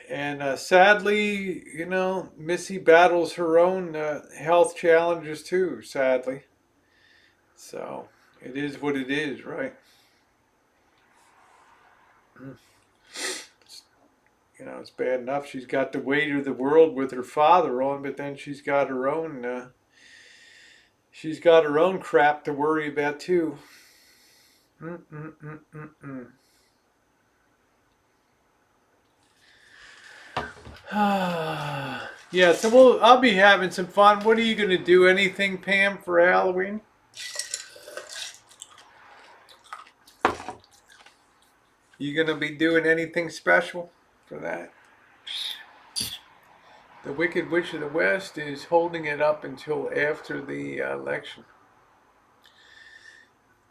And sadly, you know, Missy battles her own health challenges too, sadly. So it is what it is, right? You know, it's bad enough she's got the weight of the world with her father on, but then she's got her own crap to worry about too. Yeah, so I'll be having some fun. What are you going to do? Anything, Pam, for Halloween? You going to be doing anything special for that? The Wicked Witch of the West is holding it up until after the election.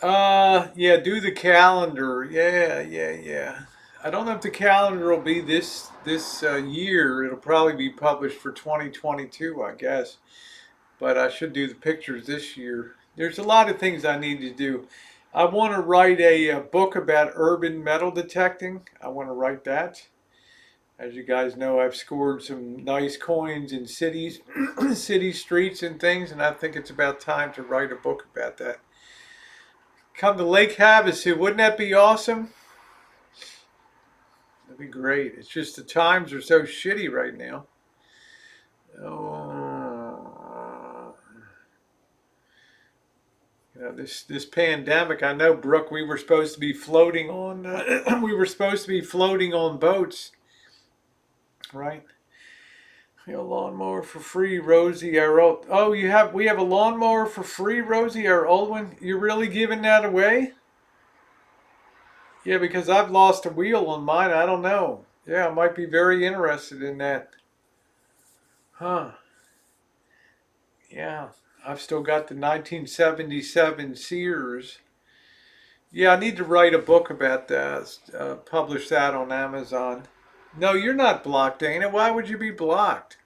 Yeah, do the calendar. Yeah. I don't know if the calendar will be this year. It'll probably be published for 2022, I guess. But I should do the pictures this year. There's a lot of things I need to do. I want to write a book about urban metal detecting. I want to write that. As you guys know, I've scored some nice coins in cities, city streets and things, and I think it's about time to write a book about that. Come to Lake Havasu. Wouldn't that be awesome? That'd be great. It's just the times are so shitty right now. You know, this pandemic. I know, Brooke. We were supposed to be floating on. Boats, right? We have a lawnmower for free, Rosie. Our old. Oh, we have a lawnmower for free, Rosie. Our old one. You're really giving that away? Yeah, because I've lost a wheel on mine. I don't know. Yeah, I might be very interested in that. Huh. Yeah, I've still got the 1977 Sears. Yeah, I need to write a book about that. Publish that on Amazon. No, you're not blocked, Dana. Why would you be blocked?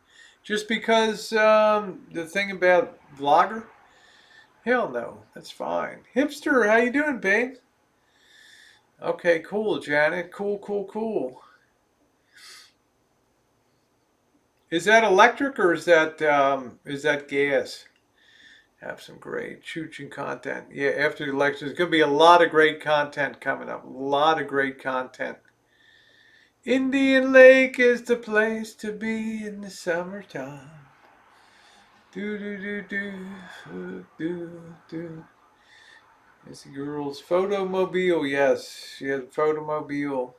Just because the thing about vlogger? Hell no, that's fine. Hipster, how you doing, babe? Okay, cool, Janet. Cool. Is that electric or is that gas? Have some great chooching content. Yeah, after the election, there's going to be a lot of great content coming up. A lot of great content. Indian Lake is the place to be in the summertime. Do. It's the girl's photomobile. Yes, she has a photomobile.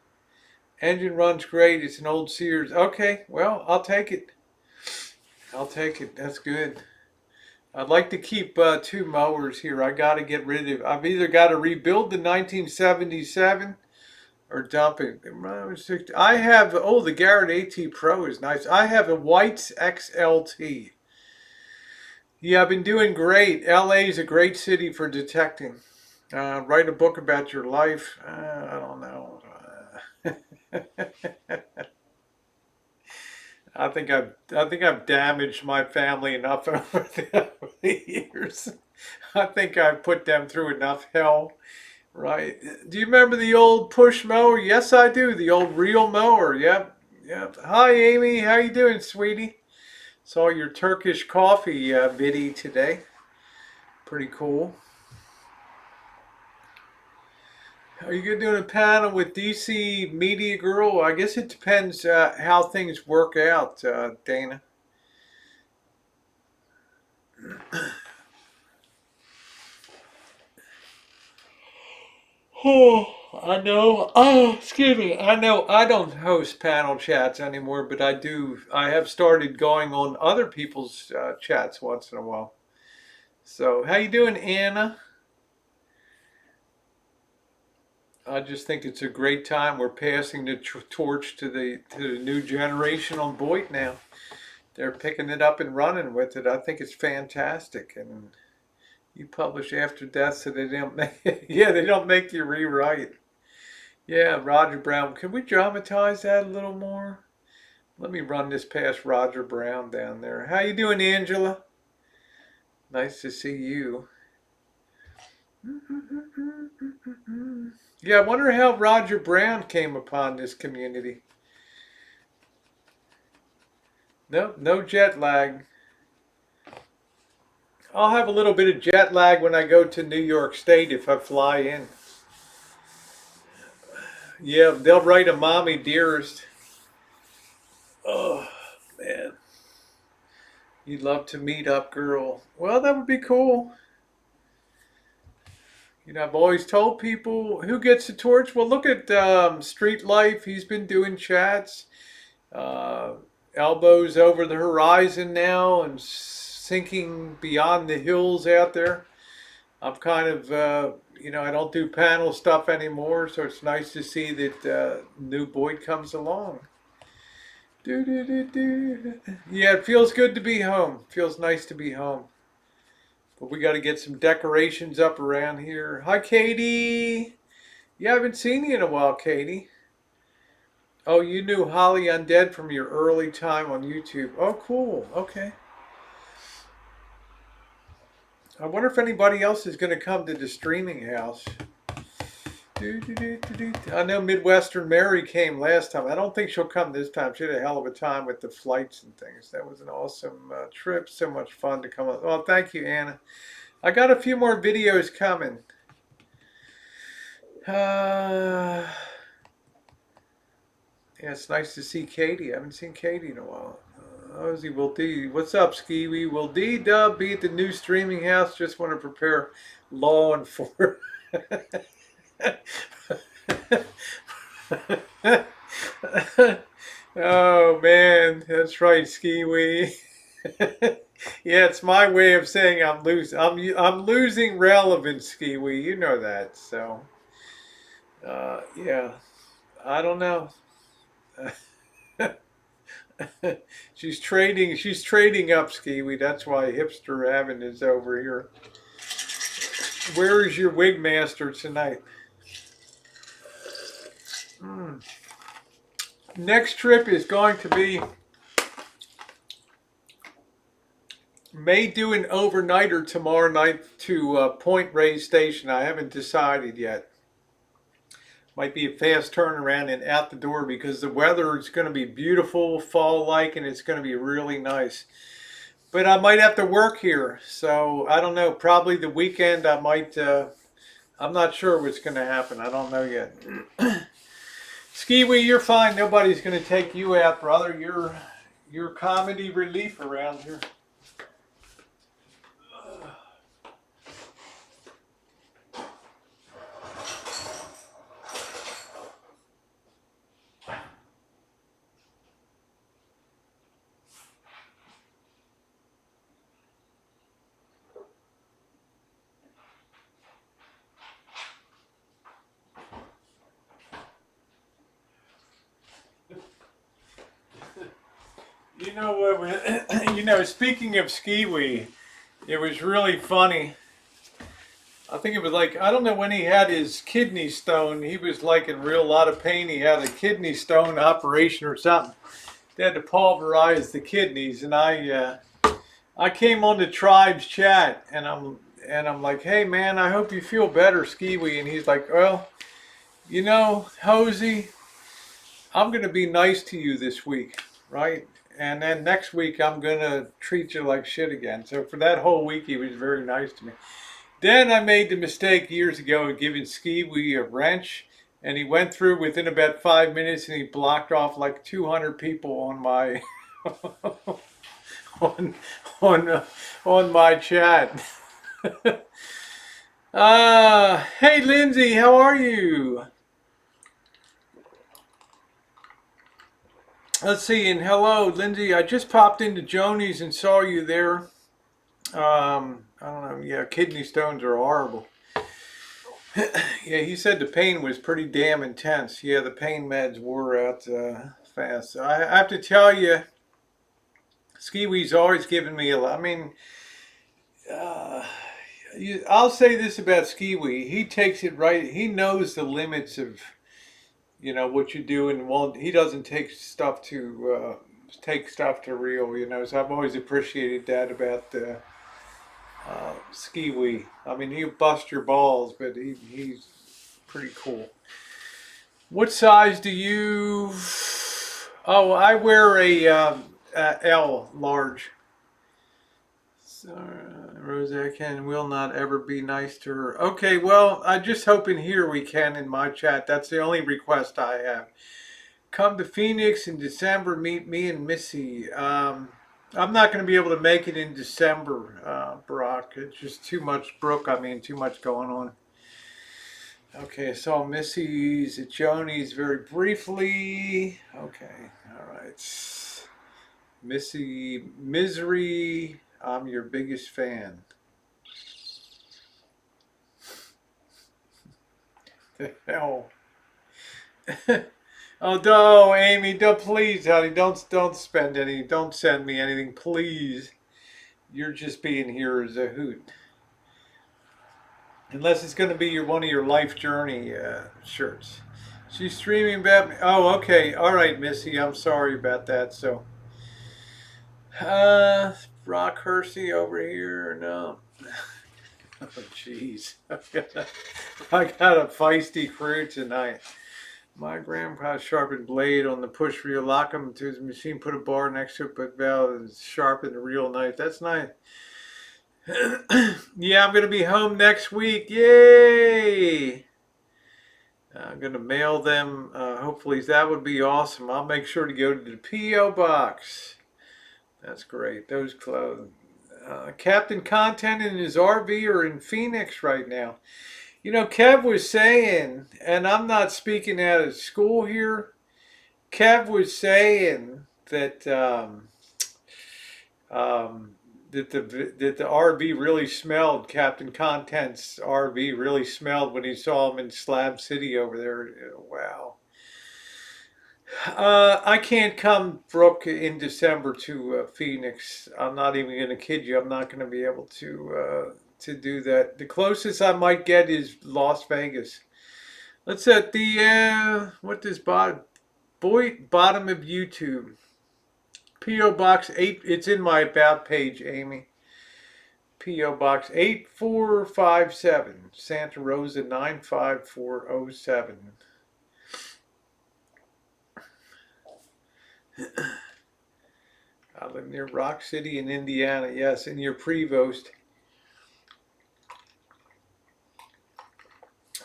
Engine runs great. It's an old Sears. Okay, well, I'll take it. That's good. I'd like to keep 2 mowers here. I got to get rid of. I've either got to rebuild the 1977 or dump it. I have. Oh, the Garrett AT Pro is nice. I have a White's XLT. Yeah, I've been doing great. LA is a great city for detecting. Write a book about your life. I don't know. I think I've damaged my family enough over the years. I think I've put them through enough hell. Right. Do you remember the old push mower? Yes, I do. The old reel mower. Yep. Hi, Amy. How you doing, sweetie? Saw your Turkish coffee video today. Pretty cool. Are you doing a panel with DC Media Girl? I guess it depends how things work out, Dana. Oh, I know. Oh, excuse me. I know I don't host panel chats anymore, but I do. I have started going on other people's chats once in a while. So, how you doing, Anna? I just think it's a great time. We're passing the torch to the new generation on BOYT now. They're picking it up and running with it. I think it's fantastic. And you publish after death, so they don't make yeah, they don't make you rewrite. Yeah, Roger Brown. Can we dramatize that a little more? Let me run this past Roger Brown down there. How you doing, Angela? Nice to see you. Yeah, I wonder how Roger Brown came upon this community. No, no jet lag. I'll have a little bit of jet lag when I go to New York State if I fly in. Yeah, they'll write a mommy dearest. Oh, man. You'd love to meet up, girl. Well, that would be cool. You know, I've always told people who gets the torch. Well, look at Street Life. He's been doing chats. Uh, Elbows over the horizon now and sinking beyond the hills out there. I'm kind of, you know, I don't do panel stuff anymore, so it's nice to see that new BOYT comes along. Do, do, do, do. Yeah, it feels good to be home. Feels nice to be home. But we got to get some decorations up around here. Hi, Katie. Yeah, I haven't seen you in a while, Katie. Oh, you knew Holly Undead from your early time on YouTube. Oh, cool. Okay. I wonder if anybody else is going to come to the streaming house. I know Midwestern Mary came last time. I don't think she'll come this time. She had a hell of a time with the flights and things. That was an awesome trip. So much fun to come on. Oh, thank you, Anna. I got a few more videos coming. Yeah, it's nice to see Katie. I haven't seen Katie in a while. Ozzy Will D. What's up, Skiwi? Will D Dub be at the new streaming house? Just want to prepare law enforcement. Oh man, that's right, Skiwi. Yeah, it's my way of saying I'm losing relevance, Skiwi. You know that. So, yeah, I don't know. She's trading up, Skiwi. That's why Hipster Avenue is over here. Where is your wig master tonight? Next trip is going to be, may do an overnighter tomorrow night to Point Reyes Station. I haven't decided yet. Might be a fast turnaround and out the door because the weather is going to be beautiful, fall-like, and it's going to be really nice. But I might have to work here, so I don't know. Probably the weekend I might, I'm not sure what's going to happen. I don't know yet. Skiwi, you're fine. Nobody's going to take you out, brother. You're comedy relief around here. You know what? You know, speaking of Skiwi, it was really funny. I think it was like, I don't know when he had his kidney stone. He was like in real lot of pain. He had a kidney stone operation or something. They had to pulverize the kidneys, and I came on the tribe's chat, and I'm like, hey man, I hope you feel better, Skiwi. And he's like, well, you know, Hosey, I'm gonna be nice to you this week, right? And then next week I'm gonna treat you like shit again. So for that whole week he was very nice to me. Then I made the mistake years ago of giving Ski-Wee a wrench, and he went through within about 5 minutes, and he blocked off like 200 people on my on on my chat. Hey Lindsay, how are you? Let's see, and hello, Lindsay. I just popped into Joni's and saw you there. I don't know. Yeah, kidney stones are horrible. Yeah, he said the pain was pretty damn intense. Yeah, the pain meds wore out fast. So I have to tell you, Ski-Wee's always given me a lot. I mean, uh, I'll say this about Ski-Wee. He takes it right. He knows the limits of, what you do and won't. He doesn't take stuff to real, So I've always appreciated that about Ski-Wee. I mean, he'll bust your balls, but he's pretty cool. What size do you? Oh, I wear a L large. So, Rosa can and will not ever be nice to her. Okay, well, I just hope in here we can in my chat. That's the only request I have. Come to Phoenix in December. Meet me and Missy. I'm not going to be able to make it in December, Brock. It's just too much, Brooke. I mean, too much going on. Okay, I saw Missy's at Joni's very briefly. Okay, all right. Missy Misery, I'm your biggest fan. The hell. Oh no, Amy, don't please, honey, don't spend any, don't send me anything, please. You're just being here as a hoot. Unless it's going to be one of your life journey shirts. She's streaming about me. Oh, okay. All right, Missy. I'm sorry about that. So, Brock Hersey over here. No. Oh, jeez. I got a feisty crew tonight. My grandpa sharpened blade on the push reel, lock him to his machine, put a bar next to it, but valve is sharpened the real knife. That's nice. Yeah, I'm going to be home next week. Yay! I'm going to mail them. Hopefully, that would be awesome. I'll make sure to go to the P.O. box. That's great. Those clothes. Captain Content and his RV are in Phoenix right now. Kev was saying, and I'm not speaking out of school here, Kev was saying that the RV really smelled. Captain Content's RV really smelled when he saw him in Slab City over there. Wow. I can't come, Brooke, in December to Phoenix. I'm not even going to kid you. I'm not going to be able to do that. The closest I might get is Las Vegas. Let's at the what does BOYT bottom of YouTube. P.O. Box 8. It's in my about page, Amy. P.O. Box 8457, Santa Rosa 95407. I live near Rock City in Indiana. Yes, in your Prevost.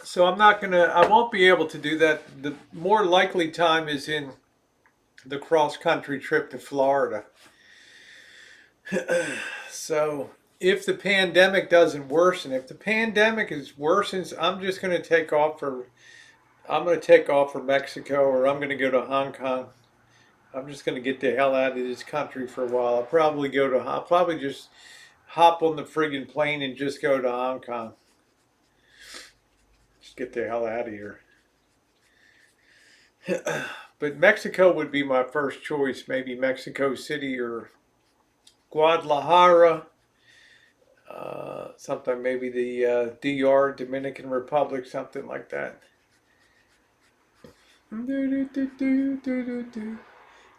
So I won't be able to do that. The more likely time is in the cross-country trip to Florida. So if the pandemic doesn't worsen, if the pandemic worsens, I'm going to take off for Mexico, or I'm going to go to Hong Kong. I'm just going to get the hell out of this country for a while. I'll probably just hop on the friggin' plane and just go to Hong Kong. Just get the hell out of here. But Mexico would be my first choice. Maybe Mexico City or Guadalajara. Sometime maybe the DR, Dominican Republic, something like that.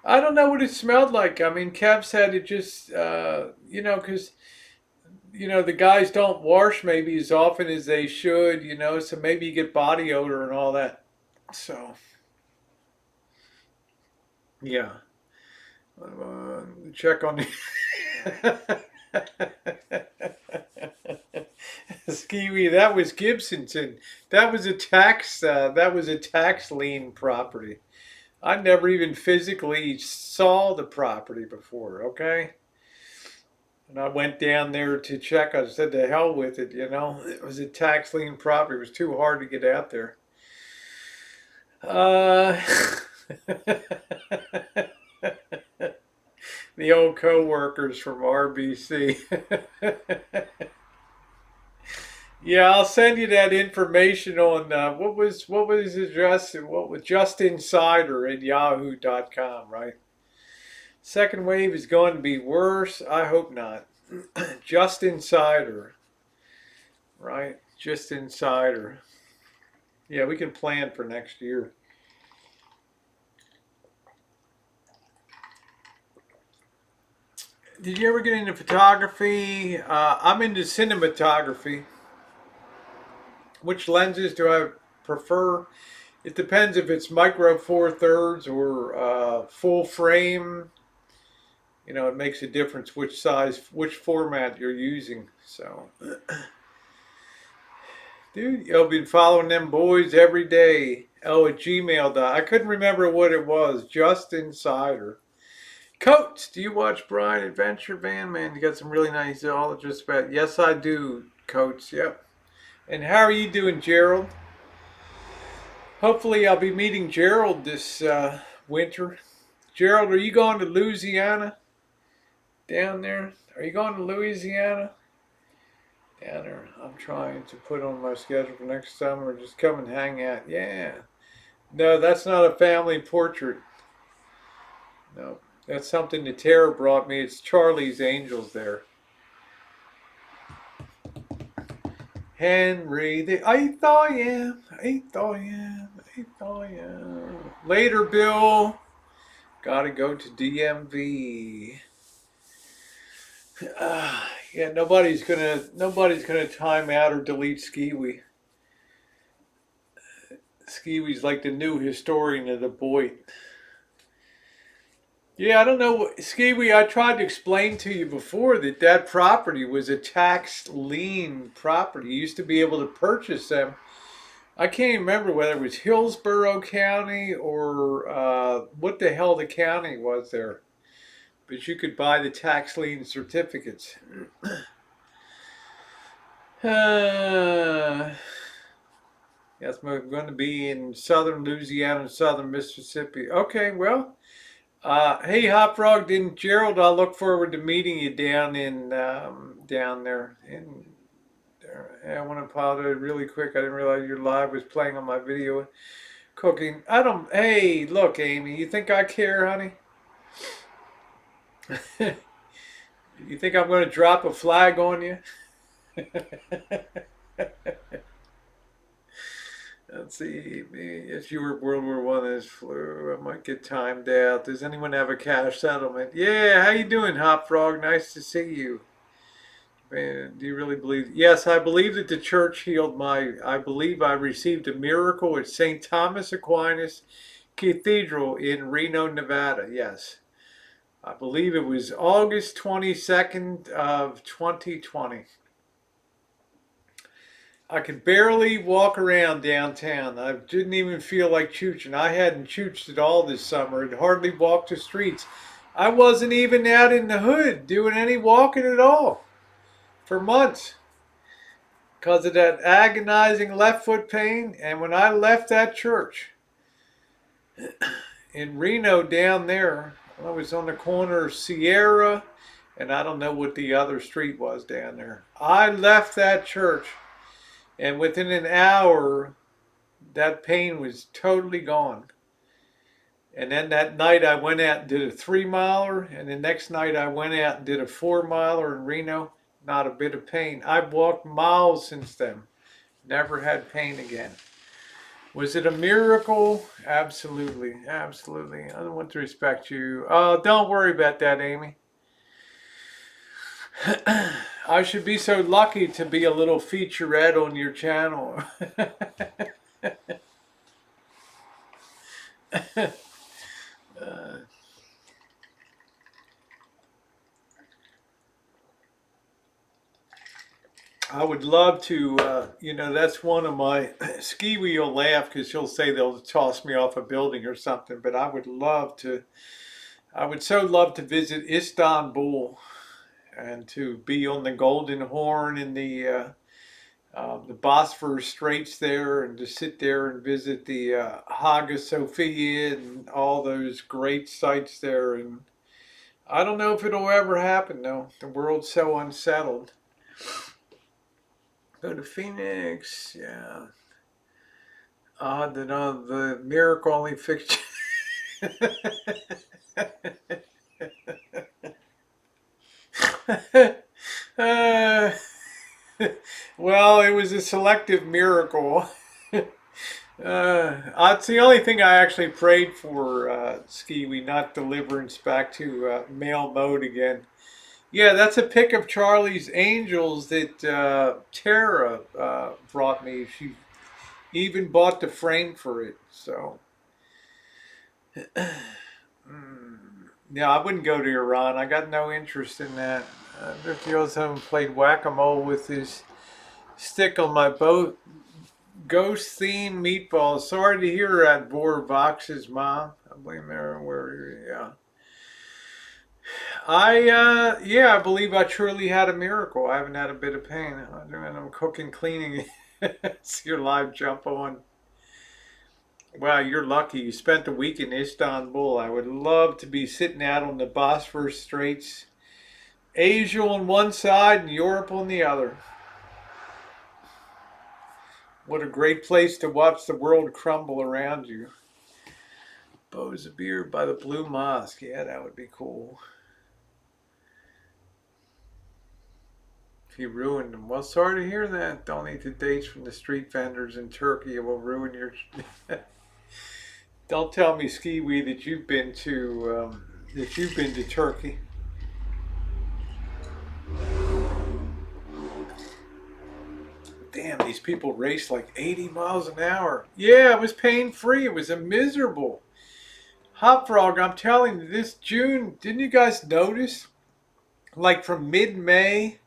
I don't know what it smelled like. I mean, Kev said it just, because, the guys don't wash maybe as often as they should, so maybe you get body odor and all that. So, yeah. Check on the Skiwi. That was Gibsonton. That was a tax. That was a tax lien property. I never even physically saw the property before. Okay, and I went down there to check. I said, "To hell with it." You know, it was a tax lien property. It was too hard to get out there. Uh, the old co-workers from RBC. Yeah, I'll send you that information on what was his address? What was Just Insider at yahoo.com, right? Second wave is going to be worse. I hope not. Just Insider, right? Just Insider. Yeah, we can plan for next year. Did you ever get into photography? I'm into cinematography. Which lenses do I prefer? It depends if it's micro four thirds or full frame. You know, it makes a difference which size, which format you're using. So, dude, I've been following them boys every day. Oh, at Gmail. I couldn't remember what it was. Just Insider. Coates, do you watch Brian Adventure Van? Man, you got some really nice all just about. Yes, I do, Coates. Yep. And how are you doing, Gerald? Hopefully, I'll be meeting Gerald this winter. Gerald, are you going to Louisiana? Down there? Are you going to Louisiana? Down there. I'm trying to put on my schedule for next summer. Just come and hang out. Yeah. No, that's not a family portrait. No. That's something that Tara brought me. It's Charlie's Angels there. Henry the Eighth I am. Eighth I am. Eighth I am. Later, Bill. Gotta go to DMV. Yeah, nobody's gonna time out or delete Skiwi. Skiwi's like the new historian of the BOYT. Yeah, I don't know, Skiwi. I tried to explain to you before that that property was a tax lien property. You used to be able to purchase them. I can't even remember whether it was Hillsborough County or what the hell the county was there. But you could buy the tax lien certificates. Yes, I'm going to be in southern Louisiana and southern Mississippi. Okay, well, hey, Hot Frog, didn't Gerald? I look forward to meeting you down in down there. In there. Yeah, I want to apologize really quick. I didn't realize your live was playing on my video cooking. I don't. Hey, look, Amy, you think I care, honey? You think I'm going to drop a flag on you? Let's see. If you were World War One, this flu, I might get timed out. Does anyone have a cash settlement? Yeah. How you doing, Hop Frog? Nice to see you. Man, do you really believe? Yes, I believe that the church healed my. I believe I received a miracle at St. Thomas Aquinas Cathedral in Reno, Nevada. Yes. I believe it was August 22nd of 2020. I could barely walk around downtown. I didn't even feel like chooching. I hadn't chooched at all this summer. I'd hardly walked the streets. I wasn't even out in the hood doing any walking at all for months because of that agonizing left foot pain. And when I left that church in Reno down there, I was on the corner of Sierra and I don't know what the other street was down there. I left that church and within an hour, that pain was totally gone. And then that night I went out and did a 3-miler. And the next night I went out and did a 4-miler in Reno. Not a bit of pain. I've walked miles since then. Never had pain again. Was it a miracle? Absolutely. Absolutely. I want to respect you. Oh, don't worry about that, Amy. I should be so lucky to be a little featurette on your channel. I would love to, that's one of my, Ski will laugh because she'll say they'll toss me off a building or something, but I would so love to visit Istanbul and to be on the Golden Horn in the Bosphorus Straits there, and to sit there and visit the Hagia Sophia and all those great sites there. And I don't know if it'll ever happen though. The world's so unsettled. Go to Phoenix, yeah. Odd that the miracle only fixed. uh, well, it was a selective miracle. It's the only thing I actually prayed for, Skiwi, not deliverance back to male mode again. Yeah, that's a pic of Charlie's Angels that Tara brought me. She even bought the frame for it. So, yeah, I wouldn't go to Iran. I got no interest in that. If you also haven't played whack-a-mole with his stick on my boat. Ghost themed meatballs. Sorry to hear that, Vox's mom. I blame her. Yeah. I believe I truly had a miracle. I haven't had a bit of pain. I'm cooking, cleaning. See your live jump on. Wow, you're lucky. You spent a week in Istanbul. I would love to be sitting out on the Bosphorus Straits. Asia on one side and Europe on the other. What a great place to watch the world crumble around you. Bows of beer by the Blue Mosque. Yeah, that would be cool. He ruined them. Well, sorry to hear that. Don't eat the dates from the street vendors in Turkey. It will ruin your... Don't tell me, Skiwi, that you've been to Turkey. Damn, these people race like 80 miles an hour. Yeah, it was pain-free. It was a miserable. Hot Frog, I'm telling you, this June, didn't you guys notice? Like from mid-May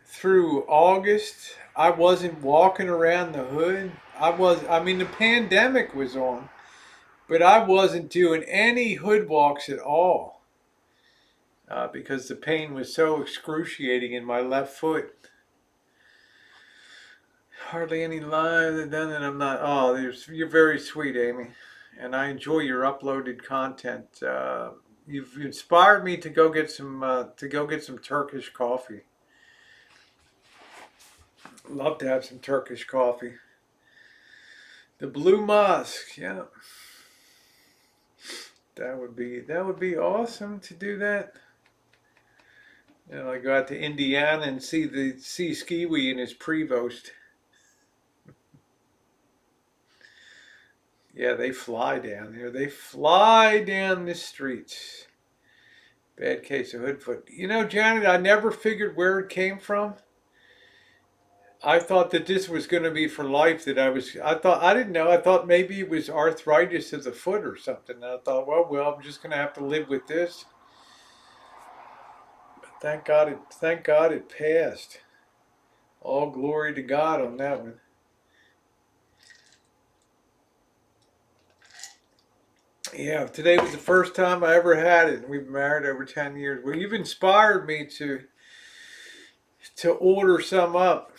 through August, I wasn't walking around the hood. The pandemic was on, but I wasn't doing any hood walks at all because the pain was so excruciating in my left foot. Hardly any live done, and I'm not. Oh, you're very sweet, Amy, and I enjoy your uploaded content. You've inspired me to go get some Turkish coffee. Love to have some Turkish coffee. The Blue Mosque, yeah. That would be awesome to do that. I go out to Indiana and see Skiwi in his Prevost. Yeah, they fly down there. They fly down the streets. Bad case of hoodfoot. Janet, I never figured where it came from. I thought that this was going to be for life. I didn't know. I thought maybe it was arthritis of the foot or something. And I thought, well, I'm just going to have to live with this. But thank God it passed. All glory to God on that one. Yeah, today was the first time I ever had it, and we've been married over 10 years. Well, you've inspired me to order some up,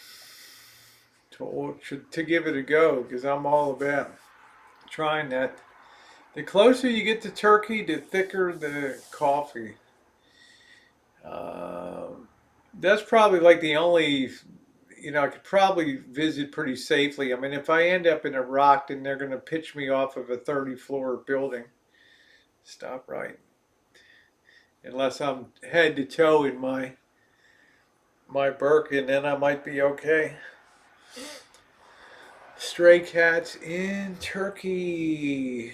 to give it a go, because I'm all about trying that. The closer you get to Turkey, the thicker the coffee. That's probably like the only, I could probably visit pretty safely. I mean, if I end up in Iraq, then they're going to pitch me off of a 30-floor building. Stop right. Unless I'm head to toe in my Birkin, then I might be okay. Stray cats in Turkey.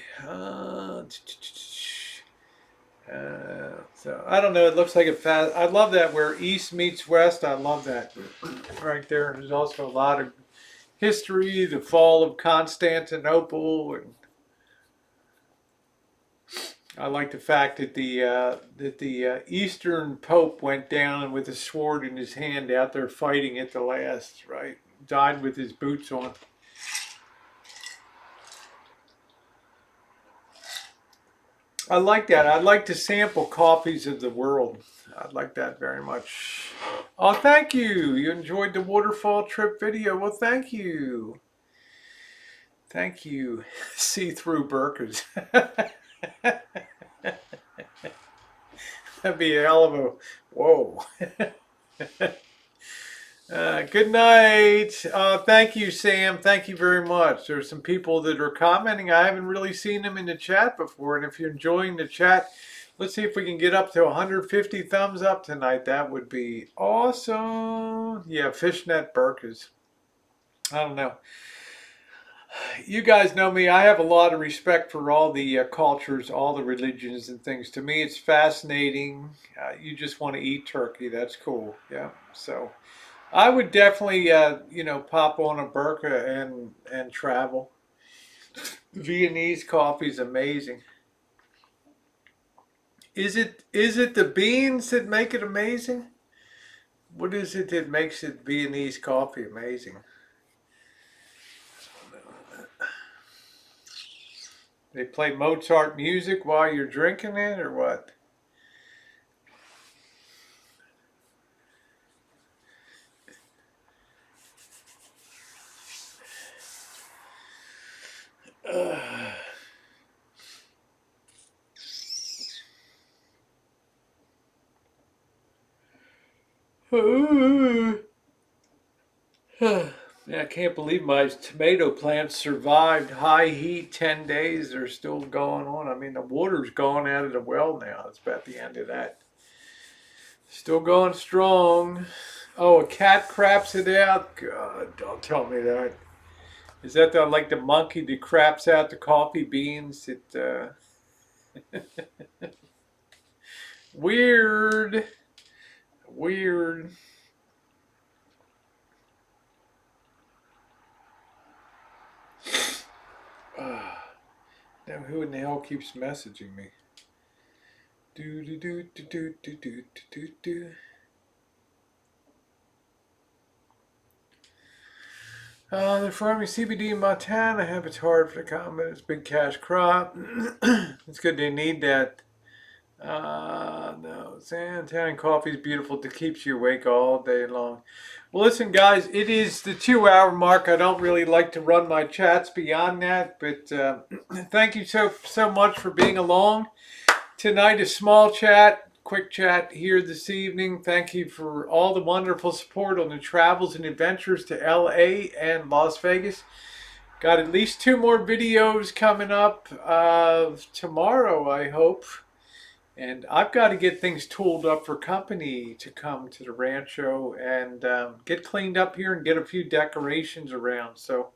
So I don't know. It looks like a fast. I love that where East meets West. I love that right there. There's also a lot of history, the fall of Constantinople, and I like the fact that the Eastern Pope went down with a sword in his hand out there fighting at the last, right? Died with his boots on. I like that. I'd like to sample coffees of the world. I'd like that very much. Oh, thank you. You enjoyed the waterfall trip video. Well, thank you. Thank you. See-through burkas. That'd be a hell of a whoa. Good night. Thank you, Sam. Thank you very much. There's some people that are commenting. I haven't really seen them in the chat before. And if you're enjoying the chat, let's see if we can get up to 150 thumbs up tonight. That would be awesome. Yeah, fishnet burkas. I don't know. You guys know me. I have a lot of respect for all the cultures, all the religions and things. To me, it's fascinating. You just want to eat turkey. That's cool. Yeah. So I would definitely, pop on a burqa and travel. Viennese coffee is amazing. Is it the beans that make it amazing? What is it that makes it Viennese coffee amazing? They play Mozart music while you're drinking it, or what? Yeah, I can't believe my tomato plants survived high heat 10 days. They're still going on. I mean, the water's gone out of the well now. It's about the end of that. Still going strong. Oh, a cat craps it out? God, don't tell me that. Is that like the monkey that craps out the coffee beans? Weird. Weird. Now who in the hell keeps messaging me? Do do do do do do do do do. They're farming CBD in Montana. Habits hard for the comment. It's a big cash crop. It's good. They need that. No, Italian coffee is beautiful. It keeps you awake all day long. Well, listen, guys, it is the 2 hour mark. I don't really like to run my chats beyond that, but thank you so much for being along tonight. A small chat, quick chat here this evening. Thank you for all the wonderful support on the travels and adventures to LA and Las Vegas. Got at least 2 more videos coming up tomorrow, I hope. And I've got to get things tooled up for company to come to the Rancho and get cleaned up here and get a few decorations around. So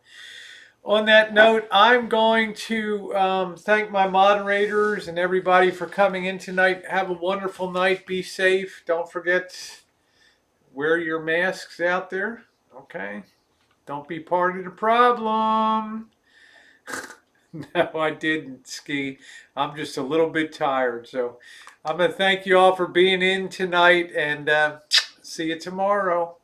on that note, I'm going to thank my moderators and everybody for coming in tonight. Have a wonderful night. Be safe. Don't forget, wear your masks out there. Okay? Don't be part of the problem. No, I didn't, Ski. I'm just a little bit tired. So I'm going to thank you all for being in tonight and see you tomorrow.